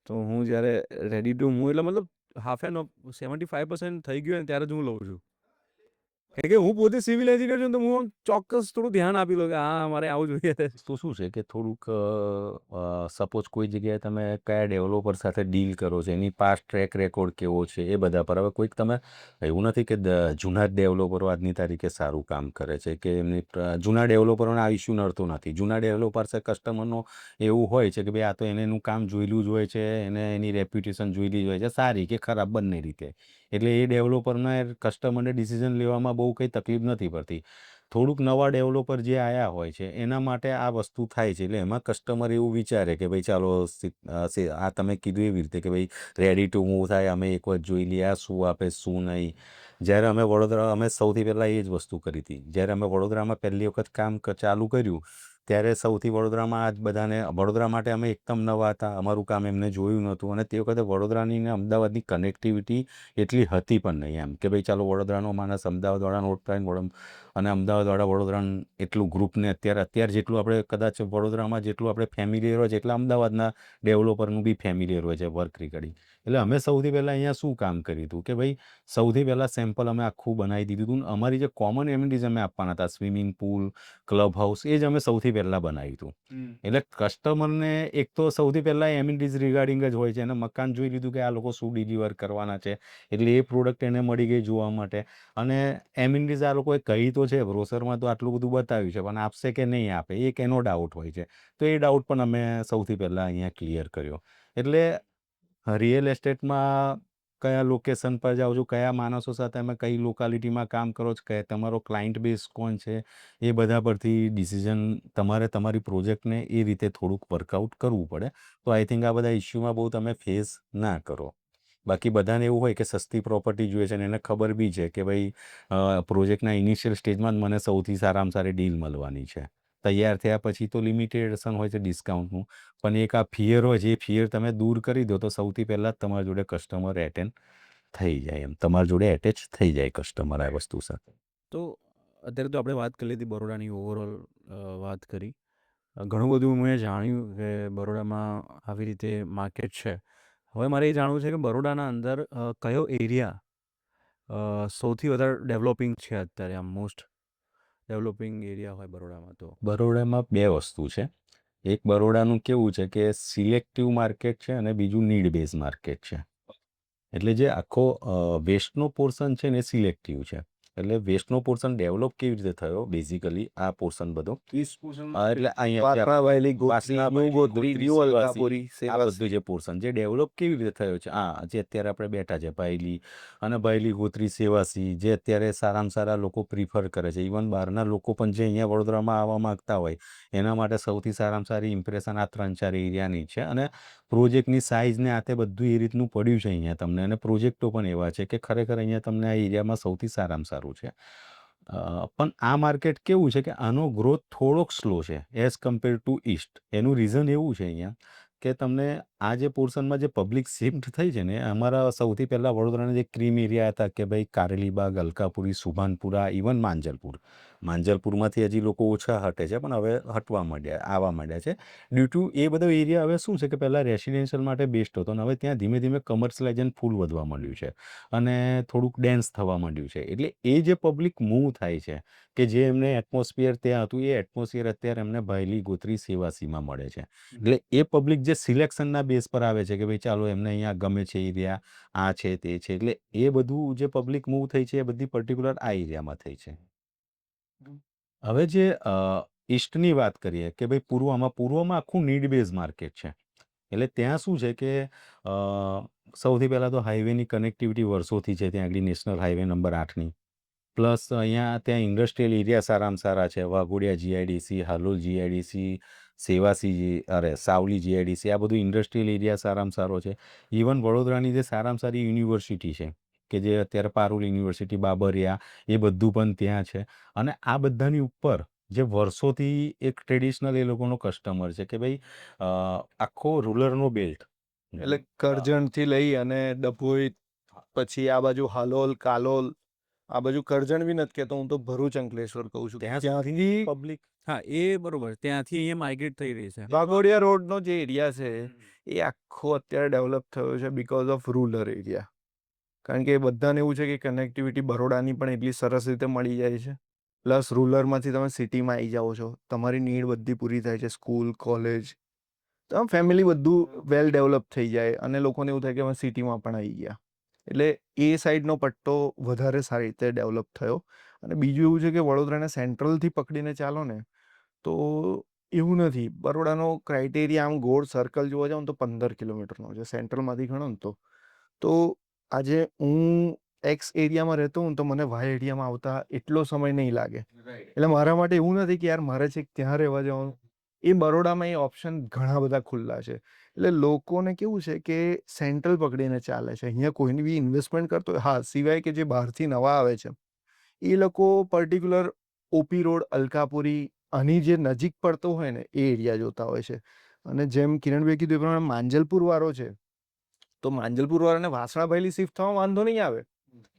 તો હું જ્યારે રેડી ટુ મૂવ એટલે મતલબ હાફ એન્ડ 75% થઈ ગયું હોય ને ત્યારે જ હું લઉં છું. કારણ કે હું પોતે સિવિલ એન્જિનિયર છું ને તો હું ચોક્કસ થોડું ધ્યાન આપી લઉં કે હા મારે આવું જોઈએ. તો શું છે કે થોડુંક સપોઝ કોઈ જગ્યાએ તમે કયા ડેવલપર સાથે ડીલ કરો છો, એની પાસ્ટ ટ્રેક રેકોર્ડ કેવો છે, એ બધા પર. હવે કોઈક તમે એવું નથી કે જૂના જ ડેવલપરો આજની તારીખે સારું કામ કરે છે કે એમની જૂના ડેવલપરોને આ ઇસ્યુ નડતો નથી. જૂના ડેવલપર્સ કસ્ટમરનો એવું હોય છે કે ભાઈ આ તો એને એનું કામ જોયેલું જ હોય છે, એને એની રેપ્યુટેશન જોયેલી જ હોય છે, સારી કે ખરાબ બંને રીતે. એટલે એ ડેવલપરને કસ્ટમરને ડિસિઝન લેવામાં બહુ કંઈ તકલીફ નથી પડતી. થોડુંક નવા ડેવલપર જે આવ્યા હોય છે એના માટે આ વસ્તુ થાય છે. એટલે એમાં કસ્ટમર એવું વિચારે કે ભાઈ ચાલો આ તમે કીધું એવી રીતે કે ભાઈ રેડી ટુ મૂવ થાય, અમે એક વખત જોઈ લઈએ આ શું આપે શું નહીં. જ્યારે અમે સૌથી પહેલાં એ જ વસ્તુ કરી હતી. જ્યારે અમે વડોદરામાં પહેલી વખત કામ ચાલુ કર્યું ત્યારે સૌથી વડોદરામાં આ જ બધાને, વડોદરા માટે અમે એકદમ નવા હતા, અમારું કામ એમને જોયું નહોતું. અને તે વખતે વડોદરાની ને અમદાવાદની કનેક્ટિવિટી એટલી હતી પણ નહીં. એમ કે ભાઈ ચાલો વડોદરાનો માણસ અમદાવાદવાળાનો ઓળખાય અને અમદાવાદવાળા વડોદરાનું એટલું ગ્રુપને અત્યારે જેટલું આપણે કદાચ વડોદરામાં જેટલું આપણે ફેમિલિયર હોય છે એટલા અમદાવાદના ડેવલપરનું બી ફેમિલિયર હોય છે વર્ક રિગાર્ડિંગ. એટલે અમે સૌથી પહેલાં અહીંયા શું કામ કર્યું હતું કે ભાઈ સૌથી પહેલાં સેમ્પલ અમે આખું બનાવી દીધું હતું. અમારી જે કોમન એમિનિટીઝ અમે આપવાના હતા, સ્વિમિંગ પુલ, ક્લબ હાઉસ, એ જ અમે સૌથી પહેલાં બનાવ્યું હતું. એટલે કસ્ટમરને એક તો સૌથી પહેલાં એમિનિટીઝ રિગાર્ડિંગ જ હોય છે. એને મકાન જોઈ લીધું કે આ લોકો શું ડિલિવર કરવાના છે, એટલે એ પ્રોડક્ટ એને મળી ગઈ જોવા માટે. અને એમિનિટીઝ આ લોકોએ કહી તો છે, બ્રોશરમાં તો આટલું બધું બતાવ્યું છે, પણ આપશે કે નહીં આપે એક એનો ડાઉટ હોય છે. તો એ ડાઉટ પણ અમે સૌથી પહેલાં અહીંયા ક્લિયર કર્યો. એટલે રિયલ એસ્ટેટમાં કયા લોકેશન પર જાઓ છો, કયા માણસો સાથે અમે કઈ લોકાલિટીમાં કામ કરો છો, કે તમારો ક્લાયન્ટ બેઝ કોણ છે, એ બધા પરથી ડિસિઝન તમારે તમારી પ્રોજેક્ટને એ રીતે થોડુંક વર્કઆઉટ કરવું પડે. તો આઈ થિંક આ બધા ઇસ્યુમાં બહુ તમે ફેસ ના કરો. બાકી બધાને એવું હોય કે સસ્તી પ્રોપર્ટી જોઈએ છે અને એને ખબર બી છે કે ભાઈ પ્રોજેક્ટના ઇનિશિયલ સ્ટેજમાં જ મને સૌથી સારામાં સારી ડીલ મળવાની છે. તૈયાર થયા પછી તો લિમિટેશન હોય છે ડિસ્કાઉન્ટનું, પણ એક આ ફિયર હોય છે, એ ફિયર તમે દૂર કરી દો તો સૌથી પહેલાં જ તમારી જોડે કસ્ટમર એટેન્ડ થઈ જાય. એમ તમારી જોડે એટેચ થઈ જાય કસ્ટમર આ વસ્તુ સાથે. તો અત્યારે તો આપણે વાત કરી લીધી બરોડાની ઓવરઓલ વાત કરી. ઘણું બધું મેં જાણ્યું કે બરોડામાં આવી રીતે માર્કેટ છે. હવે મારે એ જાણવું છે કે બરોડાના અંદર કયો એરિયા સૌથી વધારે ડેવલપિંગ છે અત્યારે, આમ મોસ્ટ ડેવલપિંગ એરિયા હોય બરોડામાં તો? બરોડામાં બે વસ્તુ છે. એક બરોડાનું કેવું છે કે સિલેક્ટિવ માર્કેટ છે અને બીજું નીડ બેઝ માર્કેટ છે. એટલે જે આખો વેસ્ટનો પોર્શન છે ને એ સિલેક્ટિવ છે. એટલે વેસ્ટનો પોર્શન ડેવલપ કેવી રીતે થયો બેઝિકલી આ પોર્શન બધો, એટલે આ બધું જે પોર્શન જે ડેવલપ કેવી રીતે થયો છે, જે અત્યારે આપણે બેઠા છે ભાયલી અને ભાયલી ગોત્રી સેવાસી, જે અત્યારે સારામાં સારા લોકો પ્રિફર કરે છે. ઇવન બહારના લોકો પણ જે અહીંયા વડોદરામાં આવવા માંગતા હોય એના માટે સૌથી સારામાં સારી ઇમ્પ્રેશન આ 3-4 એરિયાની છે. અને પ્રોજેક્ટની સાઇઝને આ તે બધું એ રીતનું પડ્યું છે અહીંયા તમને. અને પ્રોજેક્ટો પણ એવા છે કે ખરેખર અહીંયા તમને આ એરિયામાં સૌથી સારામાં સારું છે. પણ આ માર્કેટ કેવું છે કે આનો ગ્રોથ થોડોક સ્લો છે એઝ કમ્પેર ટુ ઈસ્ટ. એનું રીઝન એવું છે અહીંયા કે તમને આ જે પોર્શનમાં જે પબ્લિક શિફ્ટ થઈ છે ને, અમારા સૌથી પહેલાં વડોદરાના જે ક્રીમ એરિયા હતા કે ભાઈ કારેલીબાગ, અલકાપુરી, સુભાનપુરા, ઇવન માંજલપુરમાંથી હજી લોકો ઓછા હટે છે પણ હવે આવવા માંડ્યા છે. ડ્યુ ટુ એ બધો એરિયા હવે શું છે કે પહેલાં રેસિડેન્શિયલ માટે બેસ્ટ હતો અને હવે ત્યાં ધીમે ધીમે કમર્શિયલાઇઝેશન ફૂલ વધવા માંડ્યું છે અને થોડુંક ડેન્સ થવા માંડ્યું છે. એટલે એ જે પબ્લિક મૂવ થાય છે કે જે એમને એટમોસ્ફિયર ત્યાં હતું એ એટમોસ્ફિયર અત્યારે એમને ભાયલી ગોત્રી સેવાસીમાં મળે છે. એટલે એ પબ્લિક જે સિલેક્શનના બેઝ પર આવે છે કે ભાઈ ચાલો એમને અહીંયા ગમે છે એરિયા, આ છે તે છે, એટલે એ બધું જે પબ્લિક મૂવ થઈ છે એ બધી પર્ટિક્યુલર આ એરિયામાં થઈ છે. હવે જે ઈસ્ટની વાત કરીએ કે ભાઈ પૂર્વમાં આખું નીડ બેઝ માર્કેટ છે. એટલે ત્યાં શું છે કે સૌથી પહેલાં તો હાઈવેની કનેક્ટિવિટી વર્ષોથી છે ત્યાં આગળ, નેશનલ હાઈવે નંબર 8ની. પ્લસ અહીંયા ત્યાં ઇન્ડસ્ટ્રીયલ એરિયા સારામાં સારા છે. Waghodia GIDC, Halol GIDC, Savli GIDC, આ બધું ઇન્ડસ્ટ્રીયલ એરિયા સારામાં સારો છે. ઇવન વડોદરાની જે સારામાં સારી યુનિવર્સિટી છે કે જે અત્યારે પારુલ યુનિવર્સિટી, બાબરિયા, એ બધું પણ ત્યાં છે. અને આ બધાની ઉપર જે વર્ષોથી એક ટ્રેડિશનલ એ લોકોનો કસ્ટમર છે કે ભાઈ આખો રૂરલનો બેલ્ટ, એટલે કરજણથી લઈ અને ડભોઈ, પછી આ બાજુ હાલોલ, કાલોલ, આ બાજુ કરજણ બી નથી કહેતો, હું તો ભરૂચ, અંકલેશ્વર કહું છું. ત્યાંથી પબ્લિક હા એ બરોબર, ત્યાંથી અહીંયા માઇગ્રેટ થઈ રહી છે. વાઘોડિયા રોડનો જે એરિયા છે એ આખો અત્યારે ડેવલપ થયો છે બીકોઝ ઓફ રૂરલ એરિયા. કારણ કે બધાને એવું છે કે કનેક્ટિવિટી બરોડાની પણ એટલી સરસ રીતે મળી જાય છે, પ્લસ રૂરલમાંથી તમે સિટીમાં આવી જાઓ છો, તમારી નીડ બધી પૂરી થાય છે, સ્કૂલ, કોલેજ, તો ફેમિલી બધું વેલ ડેવલપ થઈ જાય અને લોકોને એવું થાય કે અમે સિટીમાં પણ આવી ગયા. એટલે એ સાઈડનો પટ્ટો વધારે સારી રીતે ડેવલપ થયો. અને બીજું એવું છે કે વડોદરાને સેન્ટ્રલથી પકડીને ચાલો ને તો એવું નથી. બરોડાનો ક્રાઇટેરિયા આમ ગોળ સર્કલ જોવા જાવ તો 15 કિલોમીટરનો છે સેન્ટ્રલમાંથી ગણો ને તો આજે હું એક્સ એરિયામાં રહેતો હું તો મને વાય એરિયામાં આવતા એટલો સમય નહીં લાગે. એટલે મારા માટે એવું નથી કે યાર મારે છે ત્યાં રહેવા જવાનું. એ બરોડામાં એ ઓપ્શન ઘણા બધા ખુલ્લા છે. એટલે લોકોને કેવું છે કે સેન્ટ્રલ પકડીને ચાલે છે. અહીંયા કોઈની બી ઇન્વેસ્ટમેન્ટ કરતો હોય, હા, સિવાય કે જે બહારથી નવા આવે છે એ લોકો પર્ટિક્યુલર ઓપી રોડ, અલકાપુરી, આની જે નજીક પડતો હોય ને એ એરિયા જોતા હોય છે. અને જેમ કિરણભાઈ કીધું એ પ્રમાણે માંજલપુર વાળો છે તો માંજલપુર વાળાને વાસણાભાઈલી શિફ્ટ થવામાં વાંધો નહીં આવે,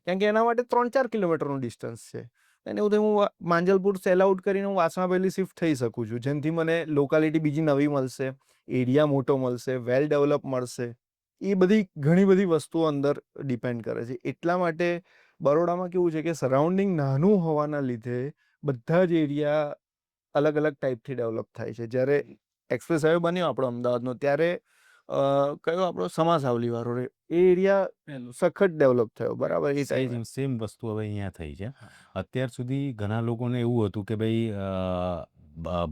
કેમ કે એના માટે 3-4 કિલોમીટરનું ડિસ્ટન્સ છે. એને એવું થાય હું માંજલપુર સેલ આઉટ કરીને હું વાસણાભાઈલી શિફ્ટ થઈ શકું છું, જેનાથી મને લોકાલિટી બીજી નવી મળશે, એરિયા મોટો મળશે, વેલ ડેવલપ મળશે. એ બધી ઘણી બધી વસ્તુઓ અંદર ડિપેન્ડ કરે છે. એટલા માટે બરોડામાં કેવું છે કે સરાઉન્ડિંગ નાનું હોવાના લીધે બધા જ એરિયા અલગ અલગ ટાઈપથી ડેવલપ થાય છે. જ્યારે એક્સપ્રેસ હાઈવે બન્યો આપણો અમદાવાદનો ત્યારે કયો આપણો સમાસાવલી વાળો એ એરિયા સખત ડેવલપ થયો, બરાબર? એ ટાઈમે સેમ વસ્તુ હવે અહીંયા થઈ છે. અત્યાર સુધી ઘણા લોકોને એવું હતું કે ભાઈ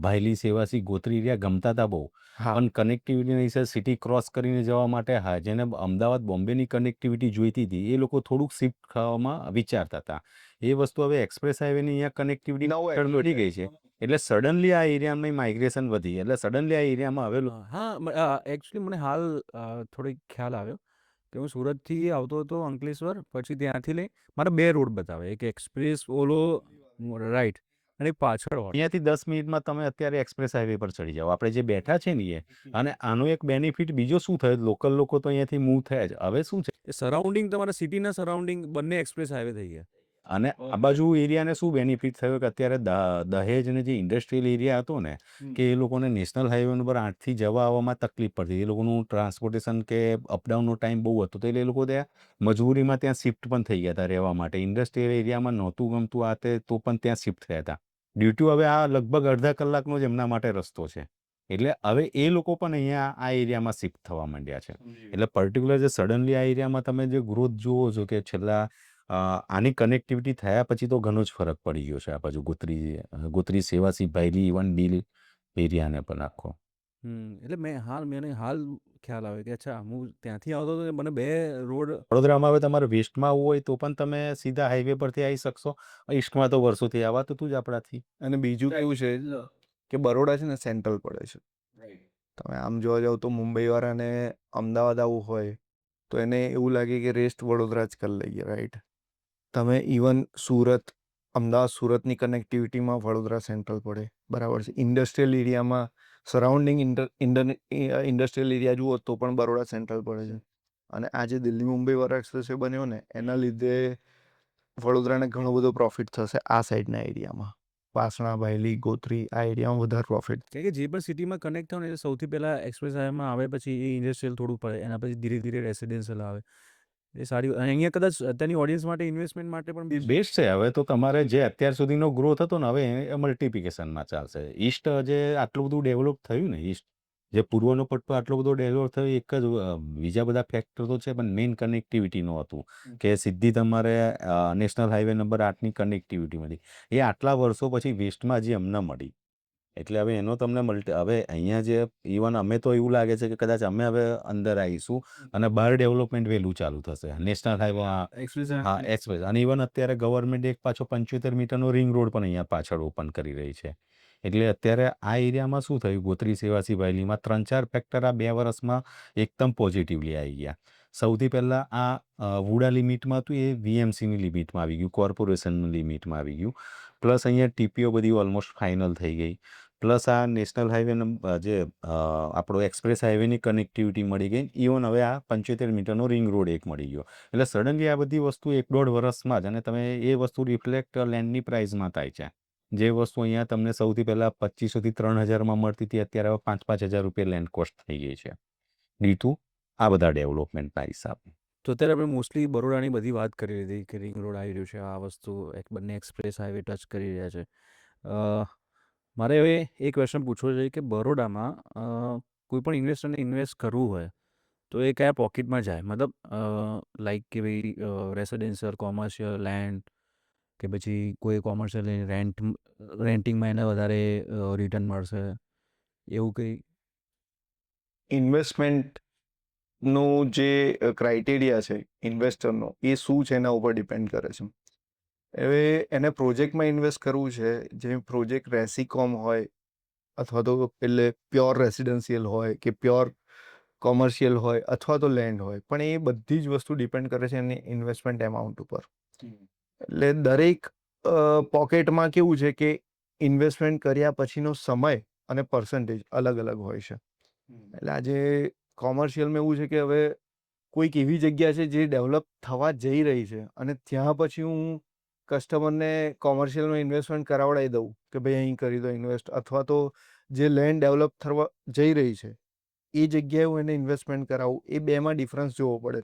ભાયલી, સેવાસી, ગોત્રી એરિયા ગમતા હતા બહુ, પણ કનેક્ટિવિટીના હિસાબે સિટી ક્રોસ કરીને જવા માટે, હા, જેને અમદાવાદ બોમ્બેની કનેક્ટિવિટી જોઈતી હતી એ લોકો થોડુંક શિફ્ટ થવામાં વિચારતા હતા. એ વસ્તુ હવે એક્સપ્રેસ હાઈવેની અહીંયા કનેક્ટિવિટી મળી ગઈ છે એટલે સડનલી આ એરિયામાં માઇગ્રેશન વધી, એટલે સડનલી આ એરિયામાં હવે હા, એકચ્યુઅલી મને હાલ થોડીક ખ્યાલ આવ્યો કે હું સુરતથી આવતો હતો અંકલેશ્વર, પછી ત્યાંથી લઈ મારા 2 રોડ બતાવે, એક એક્સપ્રેસ ઓલો રાઈટ અને એક પાછળ વાળો. અહીંયાથી 10 મિનિટમાં તમે અત્યારે એક્સપ્રેસ હાઈવે પર ચડી જાઓ. આપણે જે બેઠા છે ને એ, અને આનો એક બેનિફિટ બીજો શું થયો, લોકલ લોકો તો અહીંયાથી મૂવ થયા જ. હવે શું છે, એ સરાઉન્ડિંગ, તમારા સિટીના સરાઉન્ડિંગ બંને એક્સપ્રેસ હાઈવે થઈ ગયા. અને આ બાજુ એરિયાને શું બેનિફિટ થયો કે અત્યારે દહેજને જે ઇન્ડસ્ટ્રીયલ એરિયા હતો ને કે એ લોકોને નેશનલ હાઈવે નંબર 8થી જવા આવવામાં તકલીફ પડતી. એ લોકોનું ટ્રાન્સપોર્ટેશન કે અપડાઉનનો ટાઈમ બહુ હતો, તો એટલે એ લોકો ત્યાં મજબૂરીમાં ત્યાં શિફ્ટ પણ થઈ ગયા હતા રહેવા માટે. ઇન્ડસ્ટ્રીયલ એરિયામાં નહોતું ગમતું આ તે, તો પણ ત્યાં શિફ્ટ થયા હતા. ડ્યુટી હવે આ લગભગ અડધા કલાકનો જ એમના માટે રસ્તો છે. એટલે હવે એ લોકો પણ અહીંયા આ એરિયામાં શિફ્ટ થવા માંડ્યા છે. એટલે પર્ટિક્યુલર જે સડનલી આ એરિયામાં તમે જે ગ્રોથ જુઓ છો કે છેલ્લા આની કનેક્ટિવિટી થયા પછી તો ઘણો જ ફરક પડી ગયો છે. આ બાજુ ગોત્રી, સેવાસી, ભાયલી, ઇવન ડીલ એરિયાને પણ આખો. એટલે મને હાલ ખ્યાલ આવે કે અચ્છા હું ત્યાંથી આવતો હતો, મને 2 રોડ. વડોદરામાં હવે તમારે વેસ્ટમાં આવવું હોય તો પણ તમે સીધા હાઈવે પરથી આવી શકશો. ઈસ્ટમાં તો વર્ષોથી આવતું હતું જ આપણાથી. અને બીજું કેવું છે કે બરોડા છે ને સેન્ટ્રલ પડે છે. તમે આમ જોવા જાવ તો મુંબઈવાળાને અમદાવાદ આવવું હોય તો એને એવું લાગે કે રેસ્ટ વડોદરા જ કરી લઈએ, રાઈટ? તમે ઇવન સુરત, અમદાવાદ સુરતની કનેક્ટિવિટીમાં વડોદરા સેન્ટ્રલ પડે, બરાબર છે. ઇન્ડસ્ટ્રીયલ એરિયામાં સરાઉન્ડિંગ ઇન્ડસ્ટ્રીયલ એરિયા જુઓ તો પણ બરોડા સેન્ટ્રલ પડે છે. અને આજે દિલ્હી મુંબઈ વાળો એક્સપ્રેસવે બન્યો ને એના લીધે વડોદરાને ઘણો બધો પ્રોફિટ થશે આ સાઈડના એરિયામાં. વાસણા, ભાયલી, ગોત્રી આ એરિયામાં વધારે પ્રોફિટ. કે જે પણ સિટીમાં કનેક્ટ થાય ને એટલે સૌથી પહેલાં એક્સપ્રેસ હાઈવેમાં આવે, પછી એ ઇન્ડસ્ટ્રીયલ થોડું પડે, એના પછી ધીરે ધીરે રેસિડેન્શિયલ આવે. એ સારી, અહીંયા કદાચ અત્યારની ઓડિયન્સ માટે ઇન્વેસ્ટમેન્ટ માટે પણ બેસ્ટ છે. હવે તો તમારે જે અત્યાર સુધીનો ગ્રોથ હતો ને હવે એ મલ્ટિપ્લિકેશનમાં ચાલશે. ઈસ્ટ જે આટલું બધું ડેવલપ થયું ને, ઈસ્ટ જે પૂર્વનો પટ્ટો આટલો બધો ડેવલપ થયો, એક જ બીજા બધા ફેક્ટર તો છે પણ મેઇન કનેક્ટિવિટીનું હતું કે સીધી તમારે નેશનલ હાઈવે નંબર 8ની કનેક્ટિવિટી મળી. એ આટલા વર્ષો પછી વેસ્ટમાં હજી અમને મળી. એટલે હવે એનો તમને હવે અહીંયા જે ઇવન અમે તો એવું લાગે છે કે કદાચ અમે હવે અંદર આવીશું અને બહાર ડેવલપમેન્ટ વહેલું ચાલુ થશે. નેશનલ હાઈવે, હા, એક્સપ્રેસ. અને ઇવન અત્યારે ગવર્મેન્ટ એક પાછો 75 મીટરનો રિંગ રોડ પણ અહીંયા પાછળ ઓપન કરી રહી છે. એટલે અત્યારે આ એરિયામાં શું થયું, ગોત્રી સેવાસી વાયલીમાં 3-4 ફેક્ટર આ 2 વર્ષમાં એકદમ પોઝિટિવલી આવી ગયા. સૌથી પહેલાં આ વુડા લિમિટમાં હતું એ વીએમસીની લિમિટમાં આવી ગયું, કોર્પોરેશનની લિમિટમાં આવી ગયું. પ્લસ અહીંયા ટીપીઓ બધી ઓલમોસ્ટ ફાઇનલ થઈ ગઈ. પ્લસ આ નેશનલ હાઈવે જે આપણો એક્સપ્રેસ હાઈવેની કનેક્ટિવિટી મળી ગઈ. ઇવન હવે આ 75 મીટરનો રિંગ રોડ એક મળી ગયો. એટલે સડનલી આ બધી વસ્તુ 1-1.5 વર્ષમાં જ, અને તમે એ વસ્તુ રિફ્લેક્ટ લેન્ડની પ્રાઇસમાં થાય છે. જે વસ્તુ અહીંયા તમને સૌથી પહેલાં 2500થી 3000માં મળતી હતી, અત્યારે હવે 5-5 હજાર રૂપિયા લેન્ડ કોસ્ટ થઈ ગઈ છે ડીટુ આ બધા ડેવલપમેન્ટના હિસાબે. તો અત્યારે આપણે મોસ્ટલી બરોડાની બધી વાત કરી લીધી કે રિંગ રોડ આવી રહ્યું છે, આ વસ્તુ બંને એક્સપ્રેસ હાઈવે ટચ કરી રહ્યા છે. અ, મારે હવે એ ક્વેશ્ચન પૂછવો છે કે બરોડામાં કોઈ પણ ઇન્વેસ્ટરને ઇન્વેસ્ટ કરવું હોય તો એ કયા પોકેટમાં જાય? મતલબ લાઈક કે ભાઈ રેસિડેન્શિયલ, કોમર્શિયલ, લેન્ડ, કે પછી કોઈ કોમર્શિયલ રેન્ટિંગમાં એને વધારે રિટર્ન મળશે, એવું કંઈ? ઇન્વેસ્ટમેન્ટનું જે ક્રાઇટેરિયા છે ઇન્વેસ્ટરનો, એ શું છે એના ઉપર ડિપેન્ડ કરે છે. હવે એને પ્રોજેક્ટમાં ઇન્વેસ્ટ કરવું છે, જે પ્રોજેક્ટ રેસીકોમ હોય અથવા તો એટલે પ્યોર રેસિડેન્શિયલ હોય કે પ્યોર કોમર્શિયલ હોય અથવા તો લેન્ડ હોય, પણ એ બધી જ વસ્તુ ડિપેન્ડ કરે છે એની ઇન્વેસ્ટમેન્ટ એમાઉન્ટ ઉપર. એટલે દરેક પોકેટમાં કેવું છે કે ઇન્વેસ્ટમેન્ટ કર્યા પછીનો સમય અને પર્સન્ટેજ અલગ અલગ હોય છે. એટલે આજે કોમર્શિયલમાં એવું છે કે હવે કોઈક એવી જગ્યા છે જે ડેવલપ થવા જઈ રહી છે અને ત્યાં પછી હું કસ્ટમરને કોમર્શિયલમાં ઇન્વેસ્ટમેન્ટ કરાવડાવી દઉં કે ભાઈ અહીં કરી દો ઇન્વેસ્ટ, અથવા તો જે લેન્ડ ડેવલપ થવા જઈ રહી છે એ જગ્યાએ હું એને ઇન્વેસ્ટમેન્ટ કરાવું. એ બેમાં ડિફરન્સ જોવો પડે.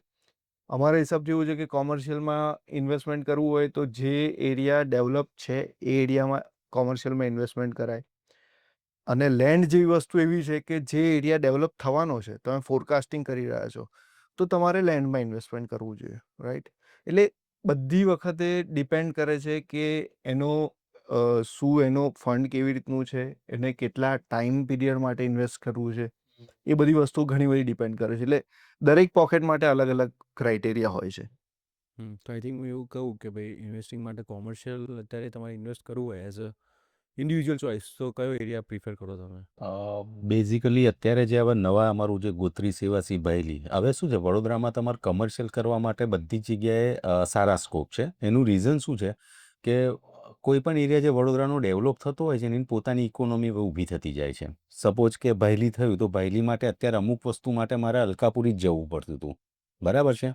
અમારા હિસાબથી એવું છે કે કોમર્શિયલમાં ઇન્વેસ્ટમેન્ટ કરવું હોય તો જે એરિયા ડેવલપ છે એ એરિયામાં કોમર્શિયલમાં ઇન્વેસ્ટમેન્ટ કરાય. અને લેન્ડ જેવી વસ્તુ એવી છે કે જે એરિયા ડેવલપ થવાનો છે, તમે ફોરકાસ્ટિંગ કરી રહ્યા છો, તો તમારે લેન્ડમાં ઇન્વેસ્ટમેન્ટ કરવું જોઈએ, રાઈટ? એટલે બધી વખતે ડિપેન્ડ કરે છે કે એનો શું એનો ફંડ કેવી રીતનું છે, એને કેટલા ટાઈમ પીરિયડ માટે ઇન્વેસ્ટ કરવું છે, એ બધી વસ્તુ ઘણી બધી ડિપેન્ડ કરે છે. એટલે દરેક પોકેટ માટે અલગ અલગ ક્રાઇટેરિયા હોય છે. તો આઈ થિંક હું એવું કહું કે ભાઈ ઇન્વેસ્ટિંગ માટે કોમર્શિયલ અત્યારે તમારે ઇન્વેસ્ટ કરવું હોય એઝ અ ઇન્ડિવિજ્યુઅલ ચોઇસ, તો કયો એરિયા પ્રિફર કરો તમે? બેઝિકલી અત્યારે જે હવે નવા અમારું જે ગોત્રી સેવાસી ભાયલી, હવે શું છે, વડોદરામાં તમારે કમર્શિયલ કરવા માટે બધી જ જગ્યાએ સારા સ્કોપ છે. એનું રીઝન શું છે કે કોઈ પણ એરિયા જે વડોદરાનો ડેવલપ થતો હોય છે, એની પોતાની ઇકોનોમી ઊભી થતી જાય છે. સપોઝ કે ભાયલી થયું, તો ભાયલી માટે અત્યારે અમુક વસ્તુ માટે મારે અલકાપુરી જ જવું પડતું હતું, બરાબર છે,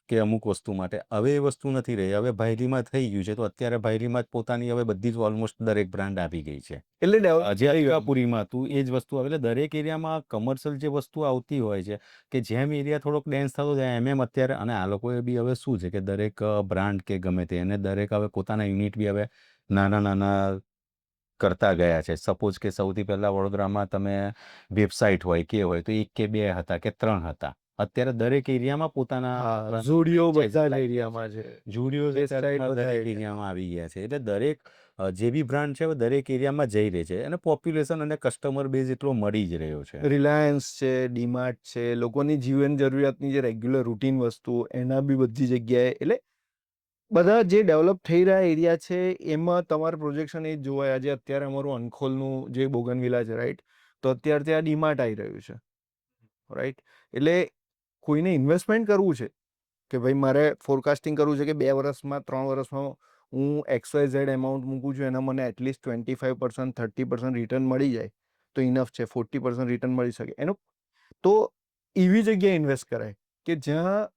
કે અમુક વસ્તુ માટે. હવે એ વસ્તુ નથી રહી. હવે ભાયલીમાં થઈ ગયું છે, તો અત્યારે ભાયલીમાં જ પોતાની હવે બધી જ ઓલમોસ્ટ દરેક બ્રાન્ડ આવી ગઈ છે. એટલે જે અલકાપુરીમાં હતું એ જ વસ્તુ આવે. એટલે દરેક એરિયામાં કમર્શિયલ જે વસ્તુ આવતી હોય છે, કે જેમ એરિયા થોડોક ડેન્સ થતો જાય એમ અત્યારે, અને આ લોકોએ બી હવે શું છે કે દરેક બ્રાન્ડ કે ગમે તે એને દરેક હવે પોતાના યુનિટ બી હવે નાના કરતા ગયા છે. સપોઝ કે સૌથી પહેલાં વડોદરામાં તમે વેબસાઇટ હોય કે હોય તો 1 કે 2 હતા કે 3 હતા. અત્યારે દરેક એરિયામાં પોતાના ઝુડિયો બધા જ એરિયામાં છે. જુડિયો દરેક એરિયામાં આવી ગયા છે. એટલે દરેક જે બી બ્રાન્ડ છે દરેક એરિયામાં જઈ રહી છે, અને પોપ્યુલેશન અને કસ્ટમર બેઝ એટલો મળી જ રહ્યો છે. રિલાયન્સ છે, ડીમાર્ટ છે, લોકોની જીવન જરૂરિયાતની જે રેગ્યુલર રૂટીન વસ્તુ એના બી બધી જગ્યાએ. એટલે બધા જે ડેવલપ થઈ રહ્યા એરિયા છે એમાં તમારું પ્રોજેક્શન એ જ જોવાય. આજે અત્યારે અમારું અનખોલનું જે બોગનવિલા છે, રાઈટ, તો અત્યારે ત્યાં ડીમાર્ટ આવી રહ્યું છે, રાઈટ. એટલે કોઈને ઇન્વેસ્ટમેન્ટ કરવું છે કે ભાઈ મારે ફોરકાસ્ટિંગ કરવું છે કે 2 વર્ષમાં 3 વર્ષમાં હું XYZ એમાઉન્ટ મૂકું છું, એના મને એટલીસ્ટ 25%, 30% રિટર્ન મળી જાય તો ઇનફ છે. 40% રિટર્ન મળી શકે એનો, તો એવી જગ્યાએ ઇન્વેસ્ટ કરાય કે જ્યાં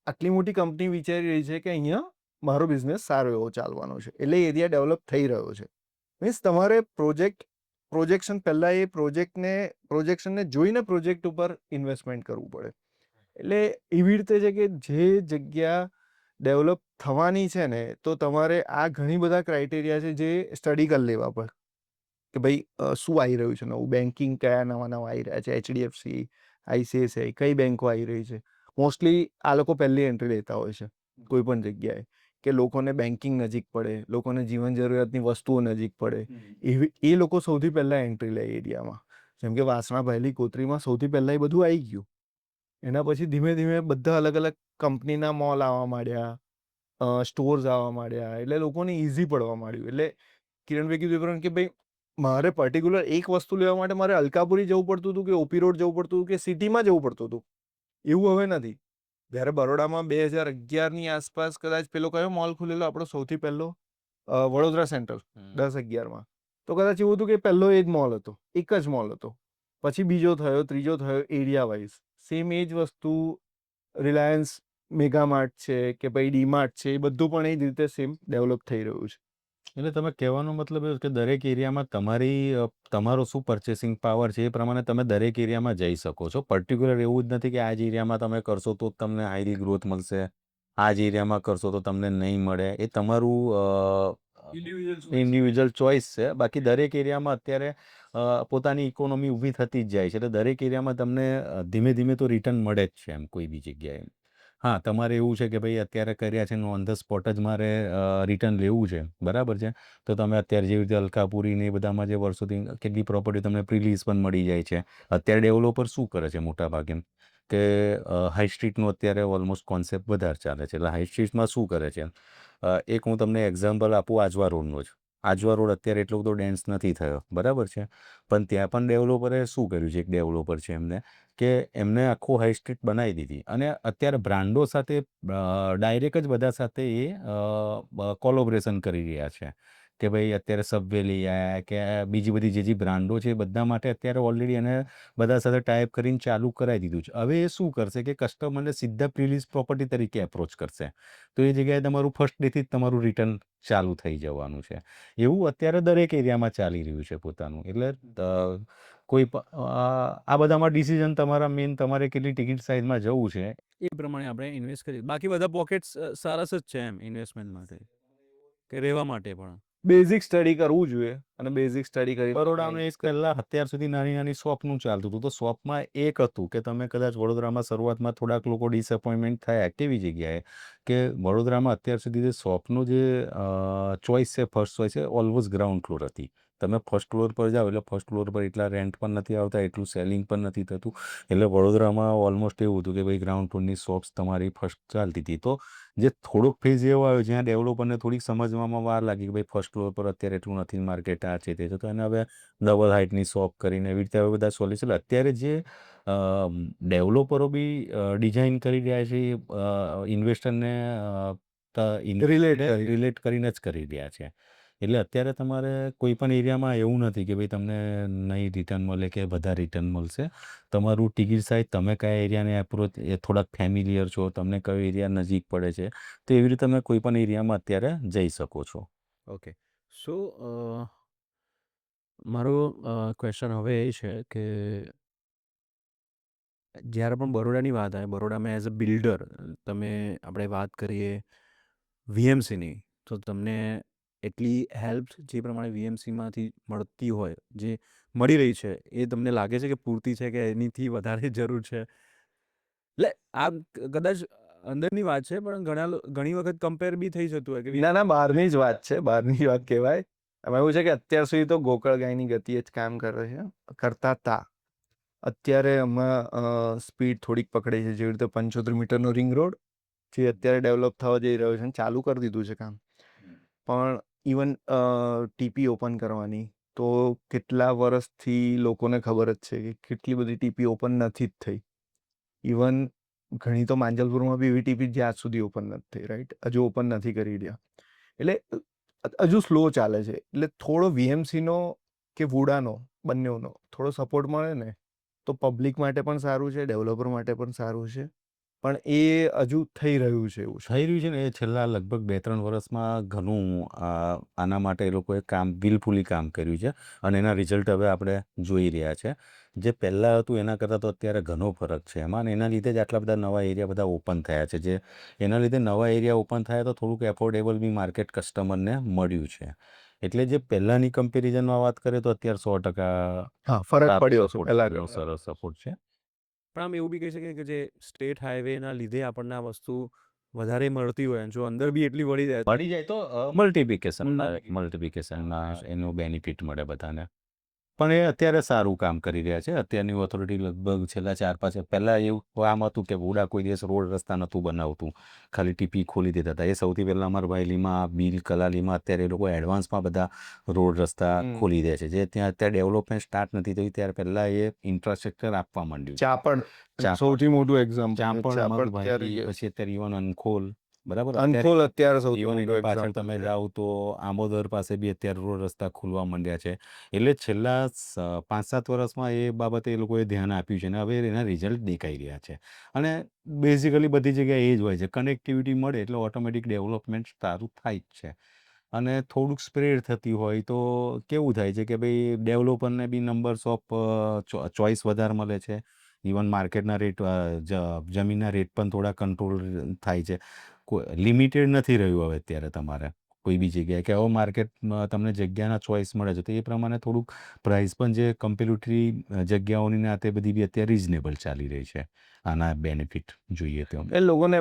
આટલી મોટી કંપની વિચારી રહી છે કે અહીંયા મારો બિઝનેસ સારો એવો ચાલવાનો છે, એટલે એરિયા ડેવલપ થઈ રહ્યો છે. મીન્સ તમારે પ્રોજેક્શન પહેલાં એ પ્રોજેક્શનને જોઈને પ્રોજેક્ટ ઉપર ઇન્વેસ્ટમેન્ટ કરવું પડે. એટલે એવી રીતે છે કે જે જગ્યા ડેવલપ થવાની છે ને, તો તમારે આ ઘણી બધા ક્રાઇટેરિયા છે જે સ્ટડી કરી લેવા પડે કે ભાઈ શું આવી રહ્યું છે નવું, બેન્કિંગ કયા નવા આવી રહ્યા છે, HDFC, ICICI, કઈ બેન્કો આવી રહી છે. મોસ્ટલી આ લોકો પહેલી એન્ટ્રી લેતા હોય છે કોઈ પણ જગ્યાએ, કે લોકોને બેન્કિંગ નજીક પડે, લોકોને જીવન જરૂરિયાતની વસ્તુઓ નજીક પડે, એ લોકો સૌથી પહેલાં એન્ટ્રી લે એરિયામાં. જેમ કે વાસણા, ભાયલી, કોતરીમાં સૌથી પહેલાં એ બધું આવી ગયું. એના પછી ધીમે ધીમે બધા અલગ અલગ કંપનીના મોલ આવવા માંડ્યા, સ્ટોર્સ આવવા માંડ્યા, એટલે લોકોને ઇઝી પડવા માંડ્યું. એટલે કિરણભાઈ કીધું કે ભાઈ મારે પર્ટિક્યુલર એક વસ્તુ લેવા માટે મારે અલકાપુરી જવું પડતું હતું કે ઓપી રોડ જવું પડતું હતું કે સિટીમાં જવું પડતું હતું. એવું હવે નથી. જ્યારે બરોડામાં 2011ની આસપાસ કદાચ પેલો કયો મોલ ખુલેલો આપણો સૌથી પહેલો વડોદરા સેન્ટ્રલ 10-11માં. તો કદાચ એવું હતું કે પહેલો એ જ મોલ હતો, એક જ મોલ હતો. પછી બીજો થયો, ત્રીજો થયો એરિયા વાઇઝ. સેમ એ જ વસ્તુ રિલાયન્સ મેગામાર્ટ છે કે ભાઈ ડીમાર્ટ છે, એ બધું પણ એ જ રીતે સેમ ડેવલપ થઈ રહ્યું છે. એટલે તમે કહેવાનો મતલબ એવું કે દરેક એરિયામાં તમારો શું પર્ચેસિંગ પાવર છે એ પ્રમાણે તમે દરેક એરિયામાં જઈ શકો છો. પર્ટિક્યુલર એવું જ નથી કે આ જ એરિયામાં તમે કરશો તો જ તમને હાઈલી ગ્રોથ મળશે, આ જ એરિયામાં કરશો તો તમને નહીં મળે. એ તમારું ઇન્ડિવિજ્યુઅલ ચોઇસ છે. બાકી દરેક એરિયામાં અત્યારે પોતાની ઇકોનોમી ઊભી થતી જ જાય છે. એટલે દરેક એરિયામાં તમને ધીમે ધીમે તો રિટર્ન મળે જ છે એમ કોઈ બી જગ્યાએ. હા, તમારે એવું છે કે ભાઈ અત્યારે કર્યા છે ઓન ધ સ્પોટ જ મારે રિટર્ન લેવું છે, બરાબર છે, તો તમે અત્યારે જેવી રીતે અલકાપુરી ને એ બધામાં જે વર્ષોથી કેટલી પ્રોપર્ટી તમને પ્રીલીઝ પણ મળી જાય છે. અત્યારે ડેવલપર શું કરે છે મોટા ભાગે કે હાઈ સ્ટ્રીટનું અત્યારે ઓલમોસ્ટ કોન્સેપ્ટ વધારે ચાલે છે. એટલે હાઈ સ્ટ્રીટમાં શું કરે છે, એક હું તમને એક્ઝામ્પલ આપું આજવા રોડનો જ. આજવા રોડ અત્યારે એટલો બધો ડેન્સ નથી થયો, બરાબર છે, પણ ત્યાં પણ ડેવલપરે શું કર્યું છે, એક ડેવલપર છે કે એમને આખું હાઈ સ્ટ્રીટ બનાવી દીધી અને અત્યારે બ્રાન્ડો સાથે ડાયરેક્ટ જ બધા સાથે એ કોલોબરેશન કરી રહ્યા છે કે ભાઈ અત્યારે સબવે લઈ આવ્યા કે બીજી બધી જે બ્રાન્ડો છે એ બધા માટે અત્યારે ઓલરેડી એને બધા સાથે ટાઈપ કરીને ચાલુ કરાવી દીધું છે. હવે એ શું કરશે કે કસ્ટમરને સીધા પ્રીલીઝ પ્રોપર્ટી તરીકે એપ્રોચ કરશે, તો એ જગ્યાએ તમારું ફર્સ્ટ ડેથી જ તમારું રિટર્ન ચાલુ થઈ જવાનું છે. એવું અત્યારે દરેક એરિયામાં ચાલી રહ્યું છે પોતાનું. એટલે કોઈ આ બધામાં ડિસિઝન તમારા મેઇન તમારે કેટલી ટિકિટ સાઇઝમાં જવું છે એ પ્રમાણે આપણે ઇન્વેસ્ટ કરીએ. બાકી બધા પોકેટ્સ સરસ જ છે એમ ઇન્વેસ્ટમેન્ટ માટે કે રહેવા માટે પણ. બેઝિક સ્ટડી કરવું જોઈએ અને બેઝિક સ્ટડી કરી બરોડાનું એક પહેલાં અત્યાર સુધી નાની નાની શોપનું ચાલતું હતું. તો શોપમાં એક હતું કે તમે કદાચ વડોદરામાં શરૂઆતમાં થોડાક લોકો ડિસઅપોઇન્ટમેન્ટ થયા. કેવી જગ્યાએ કે વડોદરામાં અત્યાર સુધી જે શોપનું જે ચોઇસ છે, ફર્સ્ટ ચોઇસ છે, ઓલવેઝ ગ્રાઉન્ડ ફ્લોર હતી. તમે ફર્સ્ટ ફ્લોર પર જાઓ એટલે ફર્સ્ટ ફ્લોર પર એટલા રેન્ટ પણ નથી આવતા, એટલું સેલિંગ પણ નથી થતું. એટલે વડોદરામાં ઓલમોસ્ટ એવું હતું કે ભાઈ ગ્રાઉન્ડ ફ્લોરની શોપ્સ તમારી ફર્સ્ટ ચાલતી હતી. તો જે થોડોક ફેઝ એવો આવ્યો જ્યાં ડેવલપરને થોડીક સમજવામાં વાર લાગી કે ભાઈ ફર્સ્ટ ફ્લોર પર અત્યારે એટલું નથી માર્કેટ, આ છે તે છે, તો એને હવે ડબલ હાઇટની શોપ કરીને એવી રીતે હવે બધા સોલ્યુશન. અત્યારે જે ડેવલપરો બી ડિઝાઇન કરી રહ્યા છે ઇન્વેસ્ટરને રિલેટ કરીને જ કરી રહ્યા છે. એટલે અત્યારે તમારે કોઈ પણ એરિયામાં એવું નથી કે ભાઈ તમને નહીં રિટર્ન મળે કે બધા રિટર્ન મળશે. તમારું ટિકિટ સાઇઝ, તમે કયા એરિયાને એપ્રોચ, એ થોડાક ફેમિલિયર છો, તમને કયો એરિયા નજીક પડે છે, તો એવી રીતે તમે કોઈ પણ એરિયામાં અત્યારે જઈ શકો છો. ઓકે. સો મારો ક્વેશ્ચન હવે એ છે કે જ્યારે પણ બરોડાની વાત આવે, બરોડામાં એઝ અ બિલ્ડર આપણે વાત કરીએ વીએમસીની, તો તમને એટલી હેલ્પ જે પ્રમાણે વીએમસીમાંથી મળતી હોય, જે મળી રહી છે, એ તમને લાગે છે કે પૂરતી છે કે એનીથી વધારે જરૂર છે? એટલે આ કદાચ અંદરની વાત છે, પણ ઘણી વખત કમ્પેર બી થઈ જતું હોય કે ના ના, બહારની જ વાત છે, બહારની જ વાત કહેવાય. એમાં એવું છે કે અત્યાર સુધી તો ગોકળ ગાયની ગતિએ જ કામ કરતા હતા. અત્યારે હમણાં સ્પીડ થોડીક પકડે છે, જેવી રીતે 75 મીટરનો રિંગ રોડ જે અત્યારે ડેવલપ થવા જઈ રહ્યો છે, ચાલુ કરી દીધું છે કામ. પણ ઇવન ટીપી ઓપન કરવાની તો કેટલા વર્ષથી લોકોને ખબર જ છે કે કેટલી બધી ટીપી ઓપન નથી જ થઈ. ઇવન ઘણી તો માંજલપુરમાં બી એવી ટીપી જે આજ સુધી ઓપન નથી થઈ, રાઈટ, હજુ ઓપન નથી કરી રહ્યા. એટલે હજુ સ્લો ચાલે છે. એટલે થોડો વીએમસીનો કે વુડાનો બંનેનો થોડો સપોર્ટ મળે ને તો પબ્લિક માટે પણ સારું છે, ડેવલપર માટે પણ સારું છે. પણ એ હજુ થઈ રહ્યું છે એવું છે. થઈ રહ્યું છે ને, એ છેલ્લા લગભગ 2-3 વર્ષમાં ઘણું આના માટે એ લોકોએ વિલફુલી કામ કર્યું છે અને એના રિઝલ્ટ હવે આપણે જોઈ રહ્યા છે. જે પહેલાં હતું એના કરતાં તો અત્યારે ઘણો ફરક છે એમાં, અને એના લીધે જ આટલા બધા નવા એરિયા બધા ઓપન થયા છે. જે એના લીધે નવા એરિયા ઓપન થયા તો થોડુંક એફોર્ડેબલ બી માર્કેટ કસ્ટમરને મળ્યું છે. એટલે જે પહેલાંની કમ્પેરિઝનમાં વાત કરીએ તો અત્યારે 100% હા, ફરક પડ્યો છે સપોર્ટ પહેલા કર્યો, સરસ સપોર્ટ છે. પણ આમ એવું બી કહી શકીએ કે જે સ્ટેટ હાઈવેના લીધે આપણને આ વસ્તુ વધારે મળતી હોય, જો અંદર બી એટલી મળી જાય તો મલ્ટિપ્લિકેશન એનું બેનિફિટ મળે બધાને. પણ એ અત્યારે સારું કામ કરી રહ્યા છે. અત્યારની ઓથોરિટી લગભગ છેલ્લા 4-5 પહેલાં એવું કામ હતું કે વુડા કોઈ દિવસ રોડ રસ્તા નહોતું બનાવતું, ખાલી ટીપી ખોલી દેતા હતા. એ સૌથી પહેલાં અમારા વાયલીમાં, બીલ, કલાલીમાં અત્યારે એ લોકો એડવાન્સમાં બધા રોડ રસ્તા ખોલી દે છે. જે ત્યાં અત્યારે ડેવલપમેન્ટ સ્ટાર્ટ નથી થઈ ત્યારે પહેલાં એ ઇન્ફ્રાસ્ટ્રક્ચર આપવા માંડ્યું છે. ચાપડ સૌથી મોટું એક્ઝામ્પલ. ચાપડ અમારું ત્યારે ભાઈ, પછી અત્યારે ઇવન અનખોલ, બરાબર. અનખોલ અત્યારે સૌથી ઇવન મોટું એની પાછળ example તમે છે. જાઓ તો આમોદર પાસે બી અત્યારે રોડ રસ્તા ખુલવા માંડ્યા છે. એટલે છેલ્લા 5-7 વર્ષમાં એ બાબતે એ લોકોએ ધ્યાન આપ્યું છે અને હવે એના રિઝલ્ટ દેખાઈ રહ્યા છે. અને બેઝિકલી બધી જગ્યાએ એ જ હોય છે, કનેક્ટિવિટી મળે એટલે ઓટોમેટિક ડેવલપમેન્ટ સારું થાય જ છે. અને થોડુંક સ્પ્રેડ થતી હોય તો કેવું થાય છે કે ભાઈ ડેવલપરને બી નંબર્સ ઓફ ચોઇસ વધારે મળે છે. ઇવન માર્કેટના રેટ, જમીનના રેટ પણ થોડા કંટ્રોલ થાય છે. કોઈ લિમિટેડ નથી રહ્યું હવે અત્યારે તમારે કોઈ બી જગ્યાએ, કે હવે માર્કેટમાં તમને જગ્યાના ચોઇસ મળે છે તો એ પ્રમાણે થોડુંક પ્રાઇસ પણ જે કમ્પેરેટિવલી જગ્યાઓની ને આ તે બધી બી અત્યારે રિઝનેબલ ચાલી રહી છે. આના બેનિફિટ જોઈએ તો એ લોકોને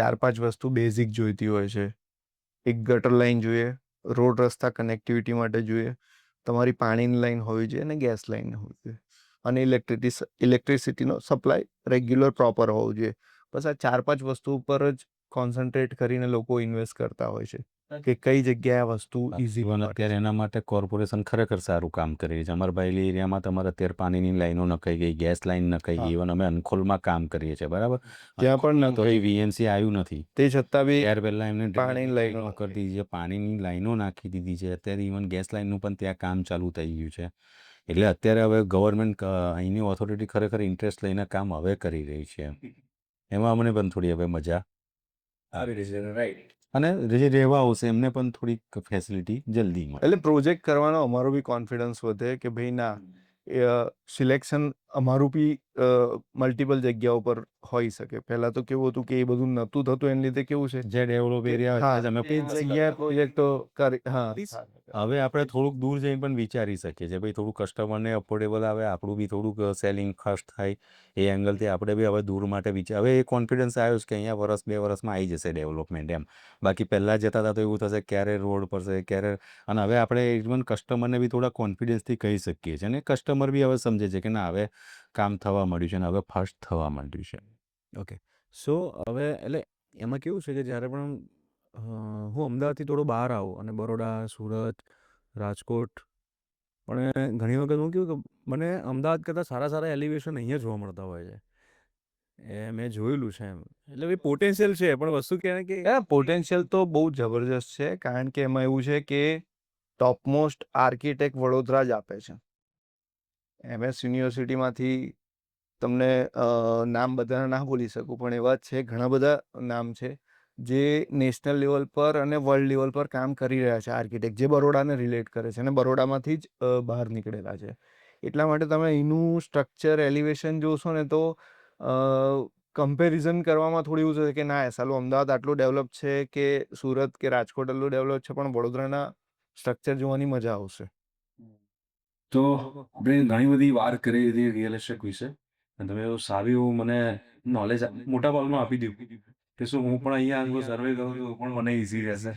4-5 વસ્તુ બેઝિક જોઈતી હોય છે. એક ગટર લાઈન જોઈએ, રોડ રસ્તા કનેક્ટિવિટી માટે જોઈએ, તમારી પાણીની લાઈન હોવી જોઈએ અને ગેસ લાઈન હોવી જોઈએ, અને ઇલેક્ટ્રિસિટીનો સપ્લાય રેગ્યુલર પ્રોપર હોવો જોઈએ. બસ આ 4-5 વસ્તુ ઉપર જ કોન્સન્ટ્રેટ કરીને લોકો ઇન્વેસ્ટ કરતા હોય છે કે કઈ જગ્યાએ આ વસ્તુ ઇઝી ઇવન અત્યારે એના માટે કોર્પોરેશન ખરેખર સારું કામ કરી રહી છે. અમારા બાયલી એરિયામાં તમારે અત્યારે પાણીની લાઈનો નખાઈ ગઈ, ગેસ લાઈન નખાઈ ગઈ. ઇવન અમે અનખોલમાં કામ કરીએ છીએ, બરાબર. ત્યાં પણ તો એ વીએમસી આવ્યું નથી, તે છતાં બી ત્યાર પહેલાં એમને પાણીની ડ્રેનેજની લાઈનો લાઈનો કરી દીધી છે, પાણીની લાઈનો નાખી દીધી છે. અત્યારે ઇવન ગેસ લાઈનનું પણ ત્યાં કામ ચાલુ થઈ ગયું છે. એટલે અત્યારે હવે ગવર્મેન્ટ, અહીંની ઓથોરિટી ખરેખર ઇન્ટરેસ્ટ લઈને કામ હવે કરી રહી છે. એમાં અમને પણ થોડી હવે મજા આવી રહી છે, રાઈટ. અને જે રહેવા આવશે એમને પણ થોડીક ફેસિલિટી જલ્દી મળે. એટલે પ્રોજેક્ટ કરવાનો અમારો બી કોન્ફિડન્સ વધે કે ભાઈ ના, સિલેક્શન અમારું બી મલ્ટિપલ જગ્યાઓ પર હોઈ શકે. પહેલા તો કેવું હતું કે એ બધું નહોતું થતું, એને લીધે કેવું છે જે ડેવલપ એરિયા હા, તમે એ જગ્યાએ પ્રોજેક્ટો કરી હવે આપણે થોડુંક દૂર જઈને પણ વિચારી શકીએ છીએ ભાઈ, થોડું કસ્ટમરને અફોર્ડેબલ આવે, આપણું બી થોડુંક સેલિંગ ફાસ્ટ થાય. એ એંગલથી આપણે બી હવે દૂર માટે હવે એ કોન્ફિડન્સ આવ્યો છે કે અહીંયા 1-2 વર્ષમાં આવી જશે ડેવલપમેન્ટ એમ. બાકી પહેલાં જતા હતા તો એવું થશે ક્યારે રોડ પડશે, ક્યારે. અને હવે આપણે ઇવન કસ્ટમરને બી થોડા કોન્ફિડન્સથી કહી શકીએ છીએ અને કસ્ટમર બી હવે સમજે છે કે ના, હવે કામ થવા માંડ્યું છે અને હવે ફાસ્ટ થવા માંડ્યું છે. ઓકે. સો હવે એટલે એમાં કેવું છે કે જ્યારે પણ હું અમદાવાદથી થોડો બહાર આવું અને બરોડા, સુરત, રાજકોટ, પણ ઘણી વખત હું કેવું કે મને અમદાવાદ કરતાં સારા સારા એલિવેશન અહીંયા જોવા મળતા હોય છે. એ મેં જોયેલું છે એમ. એટલે ભાઈ પોટેન્શિયલ છે, પણ વસ્તુ કહેવાય કે પોટેન્શિયલ તો બહુ જબરજસ્ત છે, કારણ કે એમાં એવું છે કે ટોપમોસ્ટ આર્કિટેક્ટ વડોદરા જ આપે છે. MS યુનિવર્સિટીમાંથી તમને નામ બધાના ના બોલી શકું, પણ એવા છે ઘણા બધા નામ છે જે નેશનલ લેવલ પર અને વર્લ્ડ લેવલ પર કામ કરી રહ્યા છે આર્કિટેક્ટ, જે બરોડાને રિલેટ કરે છે અને બરોડામાંથી જ બહાર નીકળેલા છે. એટલા માટે તમે એનું સ્ટ્રક્ચર, એલિવેશન જોશો ને તો કમ્પેરિઝન કરવામાં થોડી એવું છે કે ના, સાલું અમદાવાદ આટલું ડેવલપ છે કે સુરત કે રાજકોટ આટલું ડેવલપ છે, પણ વડોદરાના સ્ટ્રક્ચર જોવાની મજા આવશે. તો આપણે ઘણી બધી વાત કરી હતી રિયલ એસ્ટેટ વિશે, અને તમે એવું સારું એવું મને નોલેજ મોટા ભાગનું આપી દીધું કે શું હું પણ અહીંયા સર્વે કરું તો પણ મને ઇઝી રહેશે.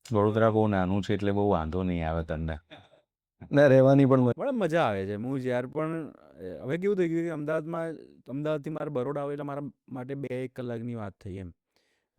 વડોદરા બહુ નાનું છે એટલે બહુ વાંધો નહીં આવે તમને. ના, રહેવાની પણ પણ મજા આવે છે. હું જ્યારે પણ હવે કેવું થઈ ગયું કે અમદાવાદથી મારે બરોડા આવે એટલે મારા માટે 2-1 કલાકની વાત થઈ એમ,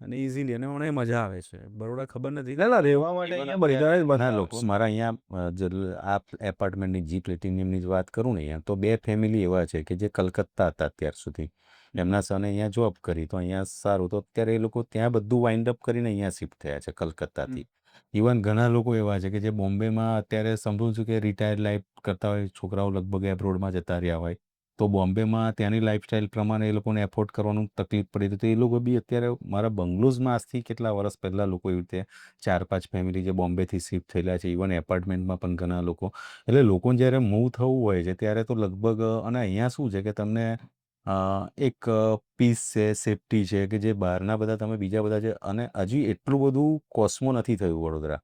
અને ઇઝીલી, અને મને મજા આવે છે. બરોડા ખબર નથી. ના, રહેવા માટે અહીંયા બધાને જ ઘણા મજા લોકો મારા અહીંયા આ એપાર્ટમેન્ટની જી પ્લેટિનિયમની જ વાત કરું ને, અહીંયા તો 2 ફેમિલી એવા છે કે જે કલકત્તા હતા અત્યાર સુધી. એમના સને અહીંયા જોબ કરી તો અહીંયા સારું, તો અત્યારે એ લોકો ત્યાં બધું વાઇન્ડ અપ કરીને અહીંયા શિફ્ટ થયા છે કલકત્તાથી. ઇવન ઘણા લોકો એવા છે કે જે બોમ્બેમાં અત્યારે સમજું છું કે રિટાયર્ડ લાઈફ કરતા હોય, છોકરાઓ લગભગ એબ્રોડમાં જતા રહ્યા હોય, તો બોમ્બેમાં ત્યાંની લાઈફસ્ટાઈલ પ્રમાણે એ લોકોને એફોર્ડ કરવાનું તકલીફ પડી હતી. તો એ લોકો બી અત્યારે મારા બંગલોઝમાં આજથી કેટલા વર્ષ પહેલાં લોકો એવી રીતે 4-5 ફેમિલી જે બોમ્બેથી શિફ્ટ થયેલા છે, ઇવન એપાર્ટમેન્ટમાં પણ ઘણા લોકો. એટલે લોકોને જ્યારે મૂવ થવું હોય છે ત્યારે તો લગભગ, અને અહીંયા શું છે કે તમને એક પીસ છે, સેફ્ટી છે, કે જે બહારના બધા તમે બીજા બધા છે, અને હજી એટલું બધું કોસ્મો નથી થયું વડોદરા.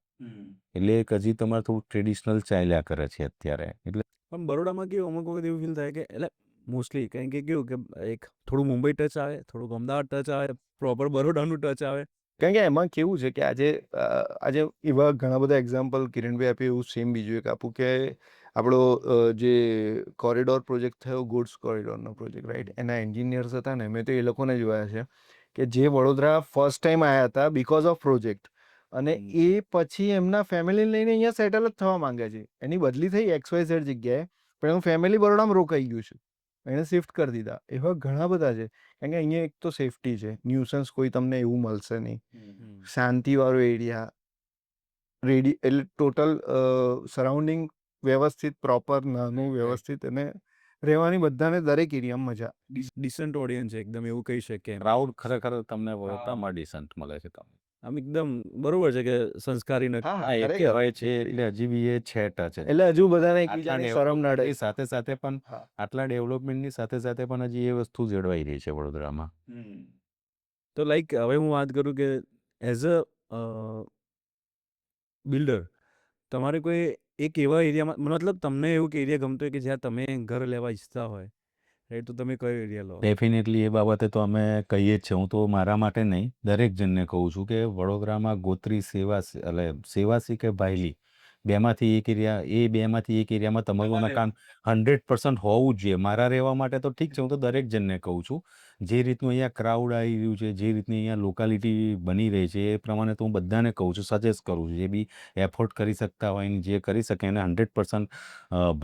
એટલે એક હજી તમારે થોડું ટ્રેડિશનલ ચાલ્યા કરે છે અત્યારે. એટલે પણ બરોડામાં કેવું અમુક વખત એવું ફીલ થાય કે એટલે મોસ્ટલી કારણ કે કેવું કે એક થોડું મુંબઈ ટચ આવે, થોડુંક અમદાવાદ ટચ આવે, પ્રોપર બરોડાનું ટચ આવે. કારણ કે એમાં કેવું છે કે આજે એવા ઘણા બધા એક્ઝામ્પલ કિરણભાઈ આપ્યું, એવું સેમ બીજું એક આપું કે આપણો જે કોરિડોર પ્રોજેક્ટ થયો ગુડ્સ કોરિડોરનો પ્રોજેક્ટ રાઈટ, એના એન્જિનિયર્સ હતા ને મેં તો એ લોકોને જોયા છે કે જે વડોદરા ફર્સ્ટ ટાઈમ આવ્યા હતા બીકોઝ ઓફ પ્રોજેક્ટ, અને એ પછી એમના ફેમિલી લઈને અહીંયા સેટલ જ થવા માંગે છે. એની બદલી થઈ XYZ જગ્યાએ, પણ એનું ફેમિલી બરોડામાં રોકાઈ ગયું છે, એને શિફ્ટ કરી દીધા. એવા ઘણા બધા છે, કારણ કે અહીંયા એક તો સેફટી છે, ન્યુસન્સ કોઈ તમને એવું મળશે નહીં, શાંતિવાળો એરિયા, રેડી એટલે ટોટલ સરાઉન્ડિંગ વ્યવસ્થિત, પ્રોપર, નાનું, વ્યવસ્થિત, અને રહેવાની બધાને દરેક એરિયામાં મજા. ડિસન્ટ ઓડિયન્સ છે એકદમ, એવું કહી શકીએ. ક્રાઉડ ખરેખર તમને વડોદરામાં ડિસન્ટ મળે છે તમને. આમ એકદમ બરોબર છે કે સંસ્કારી નથી. હા, એ કહેવાય છે એટલે હજી બી એ છે ટચ છે. એટલે હજુ બધાને આટલા એકબીજાની શરમ નડે. ડેવલપમેન્ટની સાથે સાથે પણ હા. આટલા ડેવલપમેન્ટની સાથે સાથે પણ હજી એ વસ્તુ જળવાઈ રહી છે વડોદરામાં. તો લાઈક હવે હું વાત કરું કે એઝ અ બિલ્ડર તમારે કોઈ એક એવા એરિયામાં, મતલબ તમને એવું કે એરિયા ગમતો હોય કે જ્યાં તમે ઘર લેવા ઈચ્છતા હોય, રાઈટ, તો તમે કયો એરિયા લો? ડેફિનેટલી એ બાબતે તો અમે કહીએ જ છે. હું તો મારા માટે નહીં, દરેક જણને કહું છું કે વડોદરામાં ગોત્રી, એટલે સેવાસી કે ભાયલી, બેમાંથી એક એરિયા, એ બેમાંથી એક એરિયામાં તમારું મકાન 100% હોવું જ જોઈએ. મારા રહેવા માટે તો ઠીક છે, હું તો દરેક જણને કહું છું. જે રીતનું અહીંયા ક્રાઉડ આવી રહ્યું છે, જે રીતની અહીંયા લોકાલિટી બની રહી છે, એ પ્રમાણે તો હું બધાને કહું છું, સજેસ્ટ કરું છું. જે બી એફોર્ડ કરી શકતા હોય ને જે કરી શકે એને 100%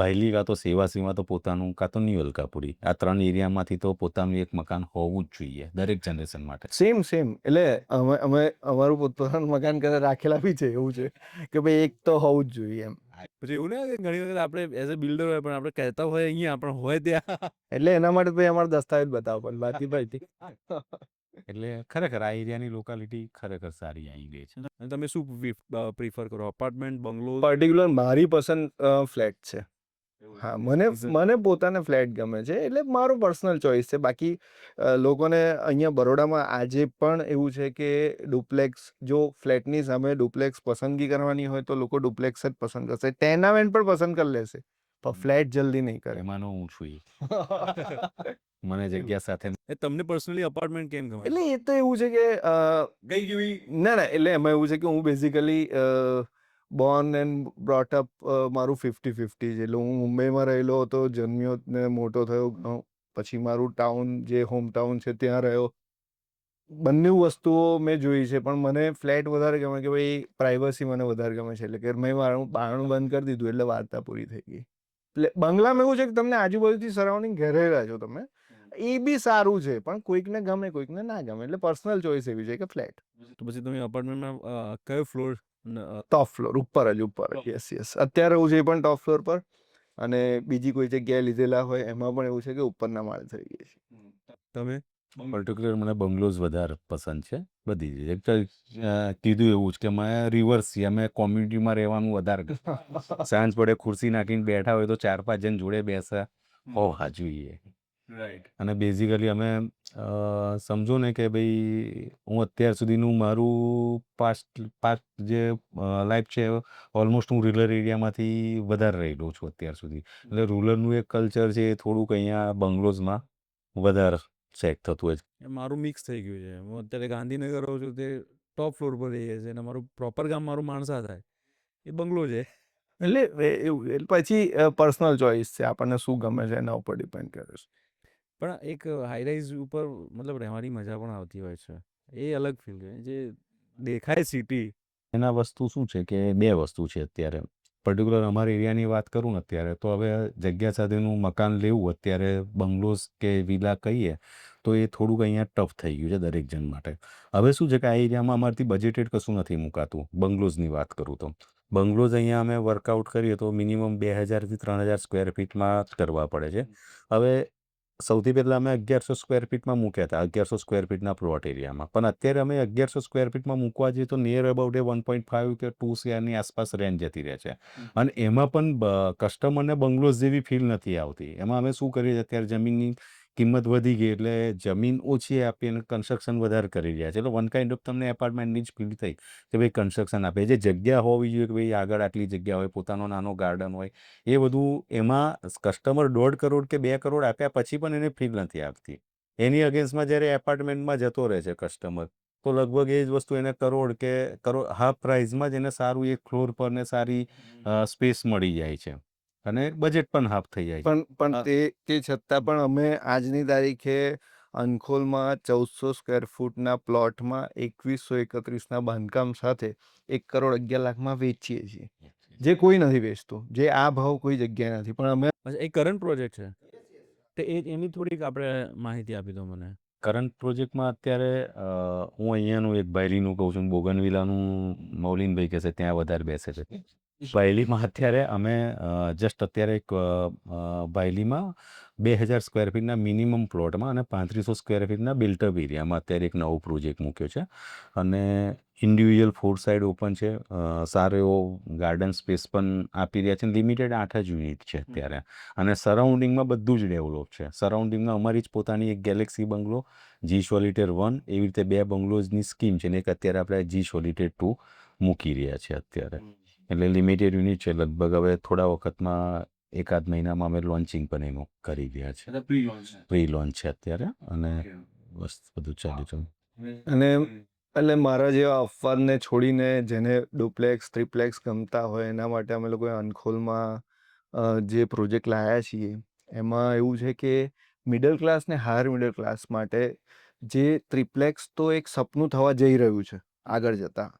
ભાયલી કાં તો સેવાસીમાં તો પોતાનું, કાં તો ન્યુ અલકાપુરી, આ 3 એરિયામાંથી તો પોતાનું એક મકાન હોવું જ જોઈએ દરેક જનરેશન માટે. સેમ એટલે અમે અમારું પોતપોતાનું મકાન કરે રાખેલા બી છે, એવું છે કે ભાઈ એક તો હોવું જ જોઈએ એમ. પછી એવું ના કે ઘણી વખત આપણે એઝ અ બિલ્ડર હોય પણ આપણે કહેતા હોય અહીંયા પણ હોય ત્યાં. એટલે એના માટે ભાઈ અમારે દસ્તાવેજ બતાવવા પડે, બાકી ભાઈ એટલે ખરેખર આ એરિયાની લોકાલિટી ખરેખર સારી આવી ગઈ છે. અને તમે શું પ્રિફર કરો, અપાર્ટમેન્ટ, બંગલો? પર્ટિક્યુલર મારી પસંદ ફ્લેટ છે. હા, મને પોતાને ફ્લેટ ગમે છે, એટલે મારો પર્સનલ ચોઇસ છે. બાકી લોકોને અહીંયા બરોડામાં આજે પણ એવું છે કે ડુપ્લેક્સ, જો ફ્લેટની સામે ડુપ્લેક્સ પસંદગી કરવાની હોય તો લોકો ડુપ્લેક્સ જ પસંદ કરશે, ટેનામેન્ટ પણ પસંદ કરી લેશે, પણ ફ્લેટ જલ્દી નહીં કરે. એમાંનો હું છું એ. મને જગ્યા સાથે એ તમને પર્સનલી અપાર્ટમેન્ટ કેમ ગમે? એટલે એ તો એવું છે કે ના, એટલે એમાં એવું છે કે હું બેઝિકલી બોર્ન એન્ડ બ્રોટઅપ મારું 50-50 છે. એટલે હું મુંબઈમાં રહેલો હતો, જન્મ્યો ને મોટો થયો, પછી મારું ટાઉન જે હોમ ટાઉન છે ત્યાં રહ્યો. બંને વસ્તુઓ મેં જોઈ છે, પણ મને ફ્લેટ વધારે ગમે કે ભાઈ પ્રાઇવસી મને વધારે ગમે છે. એટલે કે મેં મારું બારણું બંધ કરી દીધું એટલે વાર્તા પૂરી થઈ ગઈ. એટલે બંગલામાં એવું છે કે તમને આજુબાજુથી સરાઉન્ડિંગ ઘેરેલા છો તમે, એ બી સારું છે, પણ કોઈકને ગમે કોઈકને ના ગમે, એટલે પર્સનલ ચોઇસ એવી છે કે ફ્લેટ. તો પછી તમે અપાર્ટમેન્ટમાં કયો ફ્લોર? ટોપ ફ્લોર, ઉપર જ. યસ. અત્યારે હું છે પણ ટોપ ફ્લોર પર, અને બીજી કોઈ જગ્યાએ લીધેલા હોય એમાં પણ એવું છે કે ઉપરના માળે થઈ ગઈ છે. તમે? પર્ટિક્યુલર મને બંગલોઝ વધારે પસંદ છે બધી જ. એક તો કીધું એવું જ કે મેં રિવર્સ છીએ, અમે કોમ્યુનિટીમાં રહેવાનું વધારે સાંજ પડે ખુરશી નાખીને બેઠા હોય તો 4-5 જણ જોડે બેસા હોવા જોઈએ. રાઈટ. અને બેઝિકલી અમે સમજો ને કે ભાઈ હું અત્યાર સુધીનું મારું પાસ્ટ જે લાઈફ છે, ઓલમોસ્ટ હું રૂરલ એરિયામાંથી વધારે રહેલો છું અત્યાર સુધી. એટલે રૂરલનું એક કલ્ચર છે એ થોડુંક અહીંયા બંગલોઝમાં વધારે સેટ થતું હોય છે. મારું મિક્સ થઈ ગયું છે. હું અત્યારે ગાંધીનગર રહું છું, તે ટોપ ફ્લોર પર રહીએ છીએ, અને મારું પ્રોપર ગામ મારું માણસા થાય એ બંગલો છે. એટલે એવું પછી પર્સનલ ચોઇસ છે, આપણને શું ગમે છે એના ઉપર ડિપેન્ડ કરે છે. પણ એક હાઈરાઇઝ ઉપર મતલબ રહેવાની મજા પણ આવતી હોય છે, એ અલગ ફીલ છે. જે દેખાય સિટી, એના વસ્તુ શું છે કે 2 વસ્તુ છે અત્યારે. પર્ટિક્યુલર અમારા એરિયાની વાત કરું ને અત્યારે, તો હવે જગ્યા સાથેનું મકાન લેવું અત્યારે બંગલોઝ કે વિલા કહીએ તો એ થોડુંક અહીંયા ટફ થઈ ગયું છે દરેક જણ માટે. હવે શું છે કે આ એરિયામાં અમારથી બજેટેડ કશું નથી મુકાતું. બંગલોઝની વાત કરું તો બંગલોઝ અહીંયા અમે વર્કઆઉટ કરીએ તો મિનિમમ 2000 થી 3000 સ્ક્વેર ફીટમાં કરવા પડે છે. હવે સૌથી પહેલાં અમે 1100 સ્ક્વેર ફીટમાં મૂક્યા હતા, 1100 સ્ક્વેર ફીટના પ્લોટ એરિયામાં. પણ અત્યારે અમે 1100 સ્ક્વેર ફીટમાં મૂકવા જઈએ તો નિયર અબાઉટ 1.5 કે 2 CRની આસપાસ રેન્જ જતી રહે છે. અને એમાં પણ કસ્ટમરને બંગલોઝ જેવી ફીલ નથી આવતી. એમાં અમે શું કરીએ છીએ, અત્યારે જમીનની કિંમત વધી ગઈ એટલે જમીન ઓછી આપી અને કન્સ્ટ્રક્શન વધારે કરી રહ્યા છે. એટલે વન કાઇન્ડ ઓફ તમને એપાર્ટમેન્ટની જ ફીલ થઈ કે ભાઈ કન્સ્ટ્રક્શન આપે. જે જગ્યા હોવી જોઈએ કે ભાઈ આગળ આટલી જગ્યા હોય, પોતાનો નાનો ગાર્ડન હોય, એ બધું એમાં કસ્ટમર 1.5 કરોડ કે 2 કરોડ આપ્યા પછી પણ એને ફીલ નથી આવતી. એની અગેન્સ્ટમાં જ્યારે એપાર્ટમેન્ટમાં જતો રહે છે કસ્ટમર, તો લગભગ એ જ વસ્તુ એને કરોડ હાફ પ્રાઇઝમાં જ એને સારું એક ફ્લોર પર ને સારી સ્પેસ મળી જાય છે. અને બજેટ પણ હાફ થઈ જાય છે. પણ તે છતાં પણ અમે આજની તારીખે અનખોલમાં 1400 સ્ક્વેર ફૂટના પ્લોટમાં 2131ના બાંધકામ સાથે 1,11,00,000 વેચીએ છીએ, જે કોઈ નથી વેચતું, જે આ ભાવ કોઈ જગ્યાએ નથી. પણ અમે અચ્છા, એ કરંટ પ્રોજેક્ટ છે, તો એની થોડીક આપણે માહિતી આપી દો મને. કરંટ પ્રોજેક્ટમાં અત્યારે હું અહીંયાનું એક બાયલીનું કહું છું, બોગનવિલાનું મૌલિનભાઈ કહેશે ત્યાં વધારે બેસે છે. બાયલીમાં અત્યારે અમે જસ્ટ અત્યારે એક બાયલીમાં 2000 સ્ક્વેર ફીટના મિનિમમ પ્લોટમાં અને 3500 સ્ક્વેર ફીટના બિલ્ટઅપ એરિયામાં અત્યારે એક નવો પ્રોજેક્ટ મૂક્યો છે. અને ઇન્ડિવિજ્યુઅલ 4 સાઇડ ઓપન છે, સારો એવો ગાર્ડન સ્પેસ પણ આપી રહ્યા છે. લિમિટેડ 8 જ યુનિટ છે અત્યારે, અને સરાઉન્ડિંગમાં બધું જ ડેવલપ છે. સરાઉન્ડિંગમાં અમારી જ પોતાની એક ગેલેક્સી બંગલો, જી સોલિટેર 1, એવી રીતે 2 બંગલોઝની સ્કીમ છે ને એક અત્યારે આપણે જી સોલિટેર 2 મૂકી રહ્યા છે અત્યારે. એટલે લિમિટેડ યુનિટ છે. લગભગ હવે થોડા વખતમાં એકાદ મહિનામાં અમે લોન્ચિંગ પણ એનું કરી રહ્યા છે. પ્રી લોન્ચ છે અત્યારે, અને બસ બધું ચાલી રહ્યું. અને એટલે મારા જેવા અફવાદને છોડીને જેને ડુપ્લેક્સ ત્રિપ્લેક્સ ગમતા હોય એના માટે અમે લોકોએ અનખોલમાં જે પ્રોજેક્ટ લાવ્યા છીએ એમાં એવું છે કે મિડલ ક્લાસ ને હાયર મિડલ ક્લાસ માટે જે ત્રિપ્લેક્સ તો એક સપનું થવા જઈ રહ્યું છે આગળ જતાં,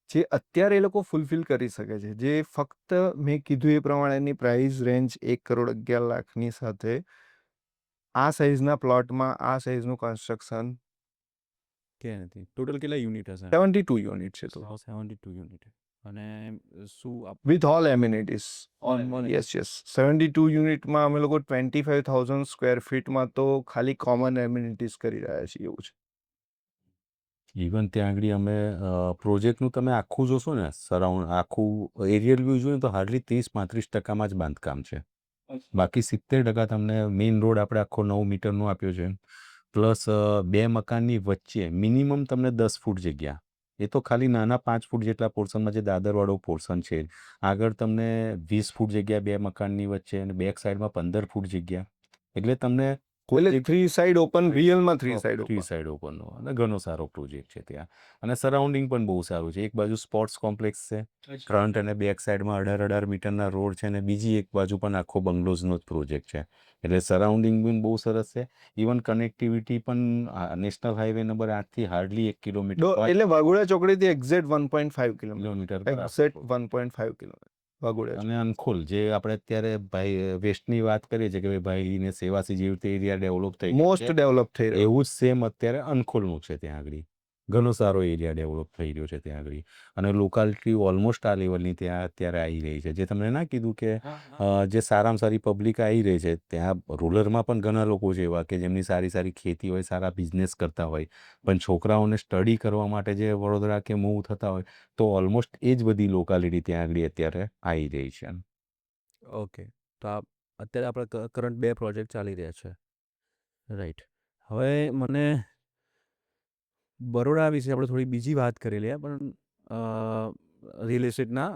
જે અત્યારે એ લોકો ફૂલફિલ કરી શકે છે, જે ફક્ત મેં કીધું એ પ્રમાણેની પ્રાઇસ રેન્જ 1,11,00,000ની સાથે આ સાઇઝના પ્લોટમાં આ સાઇઝનું કન્સ્ટ્રક્શન કે નથી ટોટલ કેટલા યુનિટ હશે? 72 યુનિટ છે તો 72 યુનિટ. અને શું વિથ ઓલ એમ્યુનિટીઝ. યસ 72 યુનિટમાં અમે લોકો 25,000 સ્ક્વેર ફીટમાં તો ખાલી કોમન એમ્યુનિટીઝ કરી રહ્યા છીએ એવું છે. ઇવન ત્યાં આગળ અમે પ્રોજેક્ટનું તમે આખું જોશો ને, સરાઉન્ડ આખું એરિયલ વ્યૂ જોઈએ તો હાર્ડલી 30-35% જ બાંધકામ છે. બાકી 70% તમને મેઇન રોડ આપણે આખો 9 મીટરનો આપ્યો છે. પ્લસ 2 મકાનની વચ્ચે મિનિમમ તમને 10 ફૂટ જગ્યા, એ તો ખાલી નાના 5 ફૂટ જેટલા પોર્શનમાં જે દાદરવાળો પોર્શન છે. આગળ તમને 20 ફૂટ જગ્યા 2 મકાનની વચ્ચે, અને બેક સાઈડમાં 15 ફૂટ જગ્યા. એટલે તમને એટલે 3 સાઇડ ઓપન, રિયલમાં 3 સાઇડ થ્રી ઓપન. સાઈડ ઓપનનો, અને ઘણો સારો પ્રોજેક્ટ છે ત્યાં. અને સરાઉન્ડિંગ પણ બહુ સારું છે. એક બાજુ સ્પોર્ટ્સ કોમ્પ્લેક્સ છે, ફ્રન્ટ અને બેક સાઈડમાં 18 મીટરના રોડ છે, અને બીજી એક બાજુ પણ આખો બંગલોઝનો જ પ્રોજેક્ટ છે. એટલે સરાઉન્ડિંગ પણ બહુ સરસ છે. ઇવન કનેક્ટિવિટી પણ નેશનલ હાઈવે નંબર 8થી હાર્ડલી 1 કિલોમીટર એટલે વાઘોડિયા ચોકડીથી exact 1.5 kilometre, kilometre exact 1.5 kilometre Waghodia. અને અનખોલ જે આપણે અત્યારે ભાઈ વેસ્ટની વાત કરીએ છીએ કે ભાઈ ને સેવાસી જેવી રીતે એરિયા ડેવલપ થઈ મોસ્ટ ડેવલપ થઈ રહ્યું. એવું જ સેમ અત્યારે અનખોલનું છે. ત્યાં આગળ ઘણો સારો એરિયા ડેવલપ થઈ રહ્યો છે ત્યાં આગળ, અને લોકાલિટી ઓલમોસ્ટ આ લેવલની ત્યાં અત્યારે આવી રહી છે. જે તમને ના કીધું કે જે સારામાં સારી પબ્લિક આવી રહી છે ત્યાં, રૂરલમાં પણ ઘણા લોકો છે એવા કે જેમની સારી સારી ખેતી હોય, સારા બિઝનેસ કરતા હોય, પણ છોકરાઓને સ્ટડી કરવા માટે જે વડોદરા કે મૂવ થતા હોય, તો ઓલમોસ્ટ એ જ બધી લોકાલિટી ત્યાં આગળ અત્યારે આવી રહી છે. ઓકે, તો અત્યારે આપણે કરંટ 2 પ્રોજેક્ટ ચાલી રહ્યા છે, રાઈટ. હવે મને બરોડા વિશે આપણે થોડી બીજી વાત કરી લઈએ, પણ રિયલ એસ્ટેટના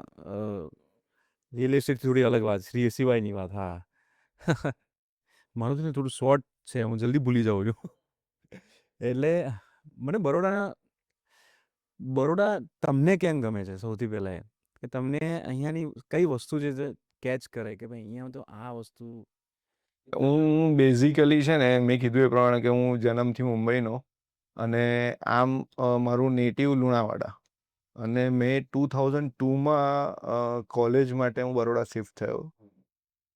રિયલ એસ્ટેટ થોડી અલગ વાત, સિવાયની વાત. હા, મારું છે ને થોડું શોર્ટ છે, હું જલ્દી ભૂલી જાઉં છું. એટલે મને બરોડા તમને કેમ ગમે છે સૌથી પહેલાં એ કે તમને અહીંયાની કઈ વસ્તુ છે જે કેચ કરે કે ભાઈ અહીંયા તો આ વસ્તુ? હું બેઝિકલી છે ને, મેં કીધું એ પ્રમાણે કે હું જન્મથી મુંબઈનો, અને આમ મારું નેટિવ લુણાવાડા, અને મેં 2002માં કોલેજ માટે હું બરોડા શિફ્ટ થયો.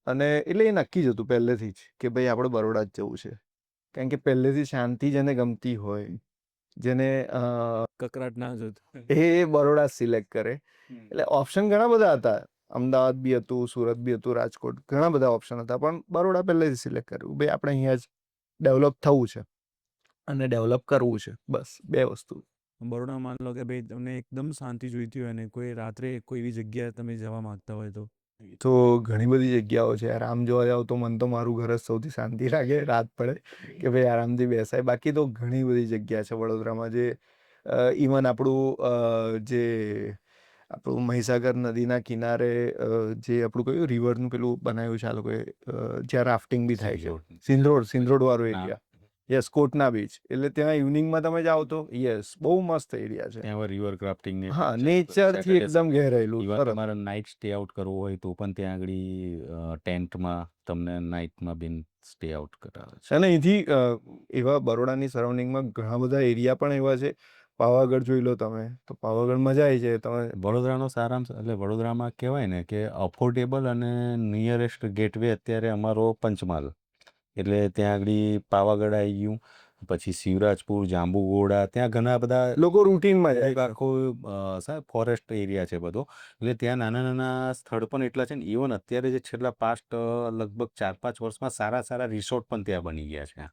અને એટલે એ નક્કી જ હતું પહેલેથી જ કે ભાઈ આપણે બરોડા જ જવું છે, કારણ કે પહેલેથી શાંતિ જેને ગમતી હોય, જેને કકરાટ ના જોતું, એ બરોડા સિલેક્ટ કરે. એટલે ઓપ્શન ઘણા બધા હતા, અમદાવાદ બી હતું, સુરત બી હતું, રાજકોટ, ઘણા બધા ઓપ્શન હતા, પણ બરોડા પહેલેથી સિલેક્ટ કર્યું ભાઈ આપણે અહીંયા જ ડેવલપ થવું છે અને ડેવલપ કરવું છે, બસ 2 વસ્તુ. બરોડા માન લો કે ભાઈ તમને એકદમ શાંતિ જોઈતી હોય ને કોઈ રાત્રે કોઈ એવી જગ્યાએ તમે જવા માંગતા હોય તો ઘણી બધી જગ્યાઓ છે યાર. આમ જોવા જાવ તો મને તો મારું ઘર જ સૌથી શાંતિ લાગે, રાત પડે કે ભાઈ આરામથી બેસાય. બાકી તો ઘણી બધી જગ્યા છે વડોદરામાં, જે ઇવન આપણું મહીસાગર નદીના કિનારે જે આપણું કયું રિવરનું પેલું બનાવ્યું છે આ લોકોએ, જ્યાં રાફ્ટિંગ બી થાય છે, સિંધરોડ વાળો એરિયા, યસ, કોટના બીચ. એટલે ત્યાં ઇવનિંગમાં તમે જાઓ તો યસ, બહુ મસ્ત એરિયા છે. ત્યાં રિવર ક્રાફ્ટિંગ ને હા, નેચરથી એકદમ ઘેરાયેલું. ઇવન સરસ. તમારે નાઇટ સ્ટે આઉટ કરવું હોય તો પણ ત્યાં આગળ ટેન્ટમાં તમને નાઇટમાં બી સ્ટે આઉટ કરાવે છે. અને અહીંથી એવા બરોડાની સરાઉન્ડિંગમાં ઘણા બધા એરિયા પણ એવા છે. પાવાગઢ જોઈ લો તમે, તો પાવાગઢ મજા આવી જાય. તમે વડોદરાનો સારાંશ એટલે વડોદરામાં કહેવાય ને કે અફોર્ડેબલ અને નિયરેસ્ટ ગેટવે અત્યારે અમારો પંચમહાલ, એટલે ત્યાં આગળ પાવાગઢ આવી ગયું, પછી શિવરાજપુર, જાંબુઘોડા, ત્યાં ઘણા બધા લોકો રૂટીનમાં એક જાય છે. આખો સાહેબ ફોરેસ્ટ એરિયા છે બધો, એટલે ત્યાં નાના નાના સ્થળ પણ એટલા છે ને. ઇવન અત્યારે જે છેલ્લા પાસ્ટ લગભગ 4-5 વર્ષમાં સારા સારા રિસોર્ટ પણ ત્યાં બની ગયા છે.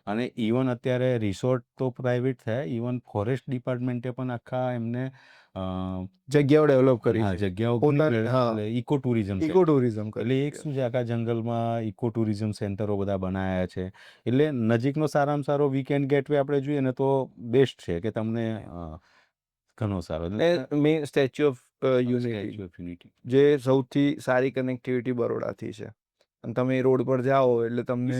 અને ઇવન અત્યારે રિસોર્ટ તો પ્રાઇવેટ થયા, ઇવન ફોરેસ્ટ ડિપાર્ટમેન્ટે પણ આખા એમને જગ્યાઓ ડેવલપ કરી હા છે. જગ્યાઓ પોતાની- હા. એટલે ઇકો ટુરિઝમ ઇકો ટુરિઝમ એટલે એક શું છે, આખા જંગલમાં ઇકો ટુરિઝમ સેન્ટરો બધા બનાવ્યા છે. એટલે નજીકનો સારામાં સારો વીકેન્ડ ગેટવે આપણે જોઈએ ને તો બેસ્ટ છે કે તમને ઘણો સારો main statue of unity, statue of unity. જે સૌથી સારી કનેક્ટિવિટી બરોડાથી છે. અને તમે રોડ પર જાઓ એટલે તમને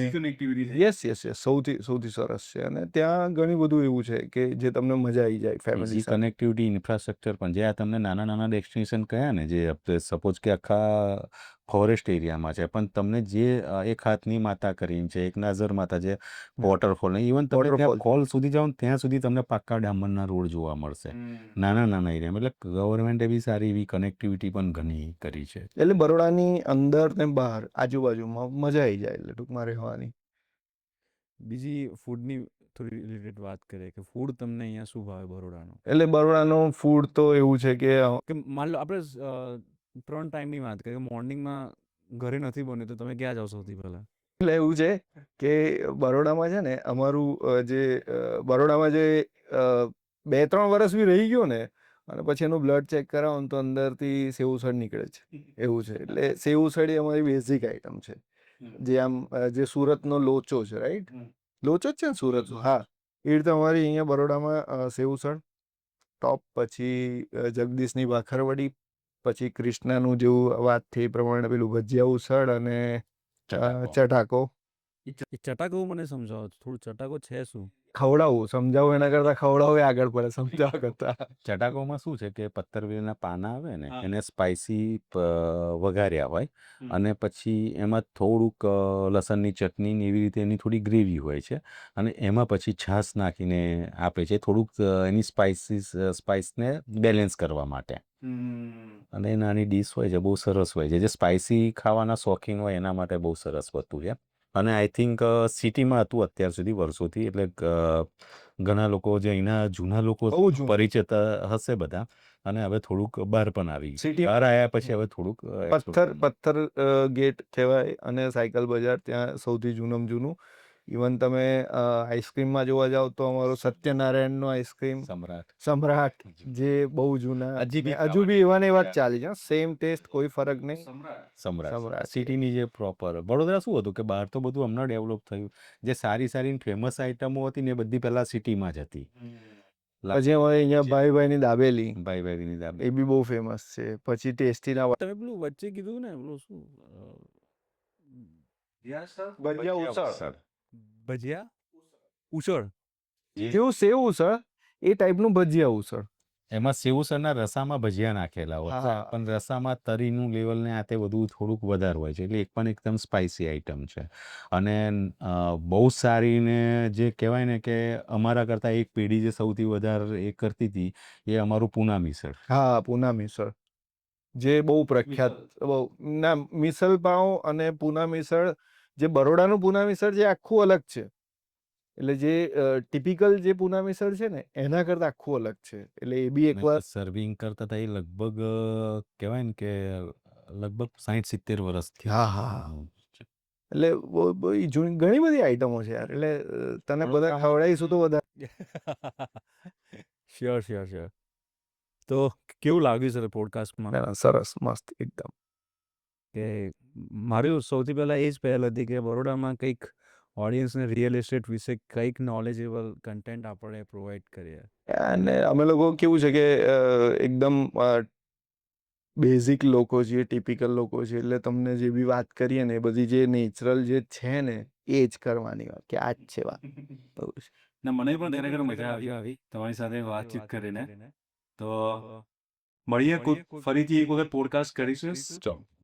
યસ યસ યસ, સૌથી સૌથી સરસ છે. અને ત્યાં ઘણી બધું એવું છે કે જે તમને મજા આવી જાય ફેમિલી ઇઝી સાથે. કનેક્ટિવિટી ઇન્ફ્રાસ્ટ્રક્ચર પણ, જે આ તમને નાના નાના ડેસ્ટિનેશન કહ્યા ને, જે સપોઝ કે આખા ફોરેસ્ટ એરિયામાં છે, પણ તમને જે એક હાથની માતા કરીને છે, એક નાઝર માતા, જે વોટરફોલ ને ઇવન તમે ત્યાં Waterfall. ફોલ સુધી જાઓ ને ત્યાં સુધી તમને પાક્કા ડામરના રોડ જોવા મળશે નાના નાના એરિયામાં. એટલે ગવર્મેન્ટે બી સારી એવી કનેક્ટિવિટી પણ ઘણી કરી છે. એટલે બરોડાની અંદર ને બહાર આજુબાજુમાં મજા આવી જાય, એટલે ટૂંકમાં રહેવાની. બીજી ફૂડની થોડી રિલેટેડ વાત કરીએ કે ફૂડ તમને અહીંયા શું ભાવે બરોડાનું? એટલે બરોડાનું ફૂડ તો એવું છે કે કે માન લો આપણે 3 ટાઈમની વાત કરીએ, મોર્નિંગમાં ઘરે નથી બન્યું તો તમે ક્યાં જાઓ સૌથી પહેલાં? એટલે એવું છે કે બરોડામાં છે ને અમારું બરોડામાં જે 2-3 વર્ષ બી રહી ગયો ને, અને પછી એનું બ્લડ ચેક કરાવો ને તો અંદરથી સેવસળ નીકળે છે. એવું છે. એટલે સેવસળ એ અમારી બેઝિક આઈટમ છે. જે આમ જે સુરતનો લોચો છે, રાઈટ? લોચો જ છે ને સુરતનો? હા, એ રીતે અમારી અહીંયા બરોડામાં સેવસળ ટોપ, પછી જગદીશની ભાખરવડી, પછી કૃષ્ણાનું જેવું વાત થઈ એ પ્રમાણે પેલું ભજીયા ઉસળ અને ચટાકો. એ ચટાકો મને સમજાવો, થોડું ચટાકો છે શું? ખવડાવું, સમજાવું એના કરતાં ખવડાવું એ આગળ પડે સમજાવવા કરતાં. ચટાકોમાં શું છે કે પત્તરવેલના પાના આવે ને એને સ્પાઇસી વઘાર્યા હોય, અને પછી એમાં થોડુંક લસણની ચટણી ને એવી રીતે એની થોડી ગ્રેવી હોય છે, અને એમાં પછી છાશ નાખીને આપે છે, થોડુંક એની સ્પાઇસને બેલેન્સ કરવા માટે. અને એ નાની ડીશ હોય છે, બહુ સરસ હોય છે. જે સ્પાઇસી ખાવાના શોખીન હોય એના માટે બહુ સરસ વસ્તુ છે. અને આઈ થિંક સિટીમાં હતું અત્યાર સુધી વર્ષોથી, એટલે ઘણા લોકો જે અહીંના જૂના લોકો બહુ જૂનું. પરિચિત હશે બધા, અને હવે થોડુંક બહાર પણ આવી ગયું. City- બહાર આવ્યા પછી હવે થોડુંક પથ્થર ગેટ કહેવાય, અને સાયકલ બજાર ત્યાં સૌથી જૂનું જૂનું. ઇવન તમે આઈસ્ક્રીમમાં જોવા જાઓ તો અમારો સત્યનારાયણનો આઈસ્ક્રીમ સમ્રાટ, જે બહુ જૂના, હજુ બી એવા ને એવા જ ચાલે છે. સેમ ટેસ્ટ, કોઈ ફરક નહીં. સમ્રાટ સિટીની જે પ્રોપર વડોદરા શું હતું કે બહાર તો બધું હમણાં ડેવલપ થયું, જે સારી સારી ફેમસ આઈટમો હતી ને એ બધી પહેલા સિટીમાં જ હતી. પછી અમારે અહીંયા ભાઈની દાબેલી, ભાઈની દાબેલી એ બી બહુ ફેમસ છે. પછી ટેસ્ટીના તમે પેલું વચ્ચે કીધું ને પેલું શું ભજીયા ઉસળ, ભજીયા ઉસળ? જેવું સેવ ઉસળ એ ટાઈપનું ભજીયા ઉસળ. એમાં સેવસરના રસામાં ભજીયા નાખેલા હોય, હા. પણ રસામાં તરીનું લેવલ ને આ તે બધું થોડુંક વધારે હોય છે, એટલે એક પણ એકદમ સ્પાઇસી આઈટમ છે. અને બહુ સારી ને જે કહેવાય ને કે અમારા કરતાં એક પેઢી જે સૌથી વધારે એ કરતી હતી એ અમારું પૂના મિસળ. હા, પૂના મિસળ, જે બહુ પ્રખ્યાત. ના, મિસળ પાઉં અને પૂના મિસળ, જે બરોડાનું પૂના મિસળ જે આખું અલગ છે. એટલે જે ટિપિકલ જે પૂના મિસળ છે ને એના કરતાં આખું અલગ છે. એટલે એ બી એકવાર સર્વિંગ કરતા હતા એ લગભગ કહેવાય ને કે લગભગ 60-70 વર્ષથી. હા હા. એટલે ઘણી બધી આઈટમો છે યાર. એટલે તને બધા ખવડાવીશું તો વધારે. Sure sure sure. તો કેવું લાગ્યું સર પોડકાસ્ટમાં? સરસ, મસ્ત એકદમ. કે મારું સૌથી પહેલાં એ જ પહેલ હતી કે બરોડામાં કંઈક ઓડિયન્સને રિયલ એસ્ટેટ વિશે કંઈક નોલેજેબલ કન્ટેન્ટ આપણે પ્રોવાઈડ કરીએ. અને અમે લોકો કેવું છે કે એકદમ બેઝિક લોકો છીએ, ટિપિકલ લોકો છીએ, એટલે તમને જે બી વાત કરીએ ને એ બધી જે નેચરલ જે છે ને એ જ કરવાની વાત કે આ જ છે વાત. એવું છે. ને મને પણ ખરેખર મજા આવી તમારી સાથે વાતચીત કરીને. તો મળીએ ફરીથી એક વખત પોડકાસ્ટ કરીશું.